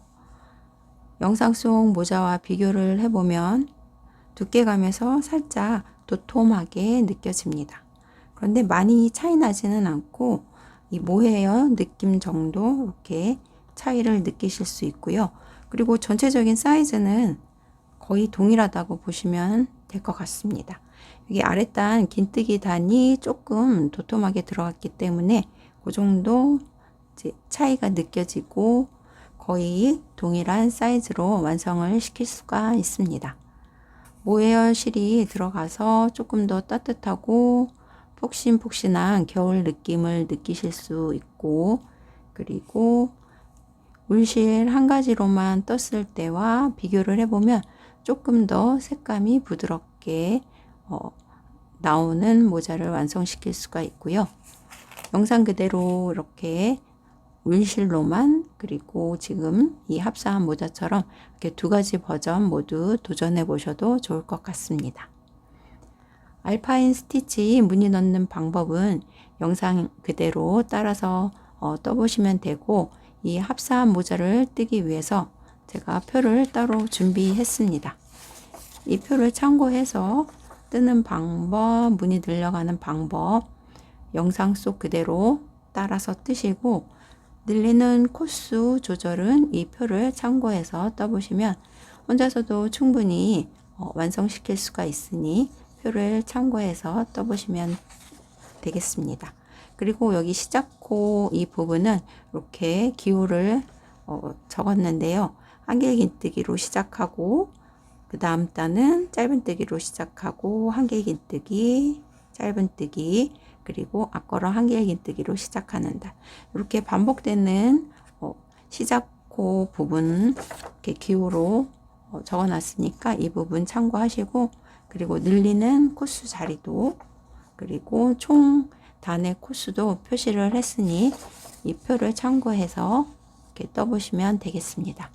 영상 속 모자와 비교를 해보면 두께감에서 살짝 도톰하게 느껴집니다. 그런데 많이 차이 나지는 않고 이 모헤어 느낌 정도 이렇게 차이를 느끼실 수 있고요. 그리고 전체적인 사이즈는 거의 동일하다고 보시면 될 것 같습니다. 여기 아랫단 긴뜨기 단이 조금 도톰하게 들어갔기 때문에 그 정도 이제 차이가 느껴지고 거의 동일한 사이즈로 완성을 시킬 수가 있습니다. 모헤어 실이 들어가서 조금 더 따뜻하고 폭신폭신한 겨울 느낌을 느끼실 수 있고, 그리고 울실 한 가지로만 떴을 때와 비교를 해보면 조금 더 색감이 부드럽게 나오는 모자를 완성시킬 수가 있고요. 영상 그대로 이렇게 울실로만, 그리고 지금 이 합사한 모자처럼 이렇게 두 가지 버전 모두 도전해 보셔도 좋을 것 같습니다. 알파인 스티치 무늬 넣는 방법은 영상 그대로 따라서 떠보시면 되고, 이 합사한 모자를 뜨기 위해서 제가 표를 따로 준비했습니다. 이 표를 참고해서 뜨는 방법, 문이 늘려가는 방법 영상 속 그대로 따라서 뜨시고, 늘리는 코수 조절은 이 표를 참고해서 떠보시면 혼자서도 충분히 완성시킬 수가 있으니 표를 참고해서 떠보시면 되겠습니다. 그리고 여기 시작코 이 부분은 이렇게 기호를 적었는데요. 한길긴뜨기로 시작하고, 그 다음 단은 짧은뜨기로 시작하고, 한길긴뜨기, 짧은뜨기, 그리고 앞걸어 한길긴뜨기로 시작하는 단, 이렇게 반복되는 시작코 부분 이렇게 기호로 적어놨으니까 이 부분 참고하시고, 그리고 늘리는 코수 자리도, 그리고 총 단의 코수도 표시를 했으니 이 표를 참고해서 이렇게 떠보시면 되겠습니다.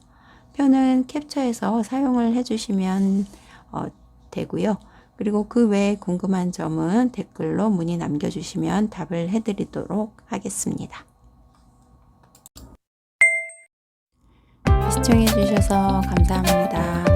표는 캡처해서 사용을 해주시면 되고요. 그리고 그 외에 궁금한 점은 댓글로 문의 남겨주시면 답을 해드리도록 하겠습니다. 시청해주셔서 감사합니다.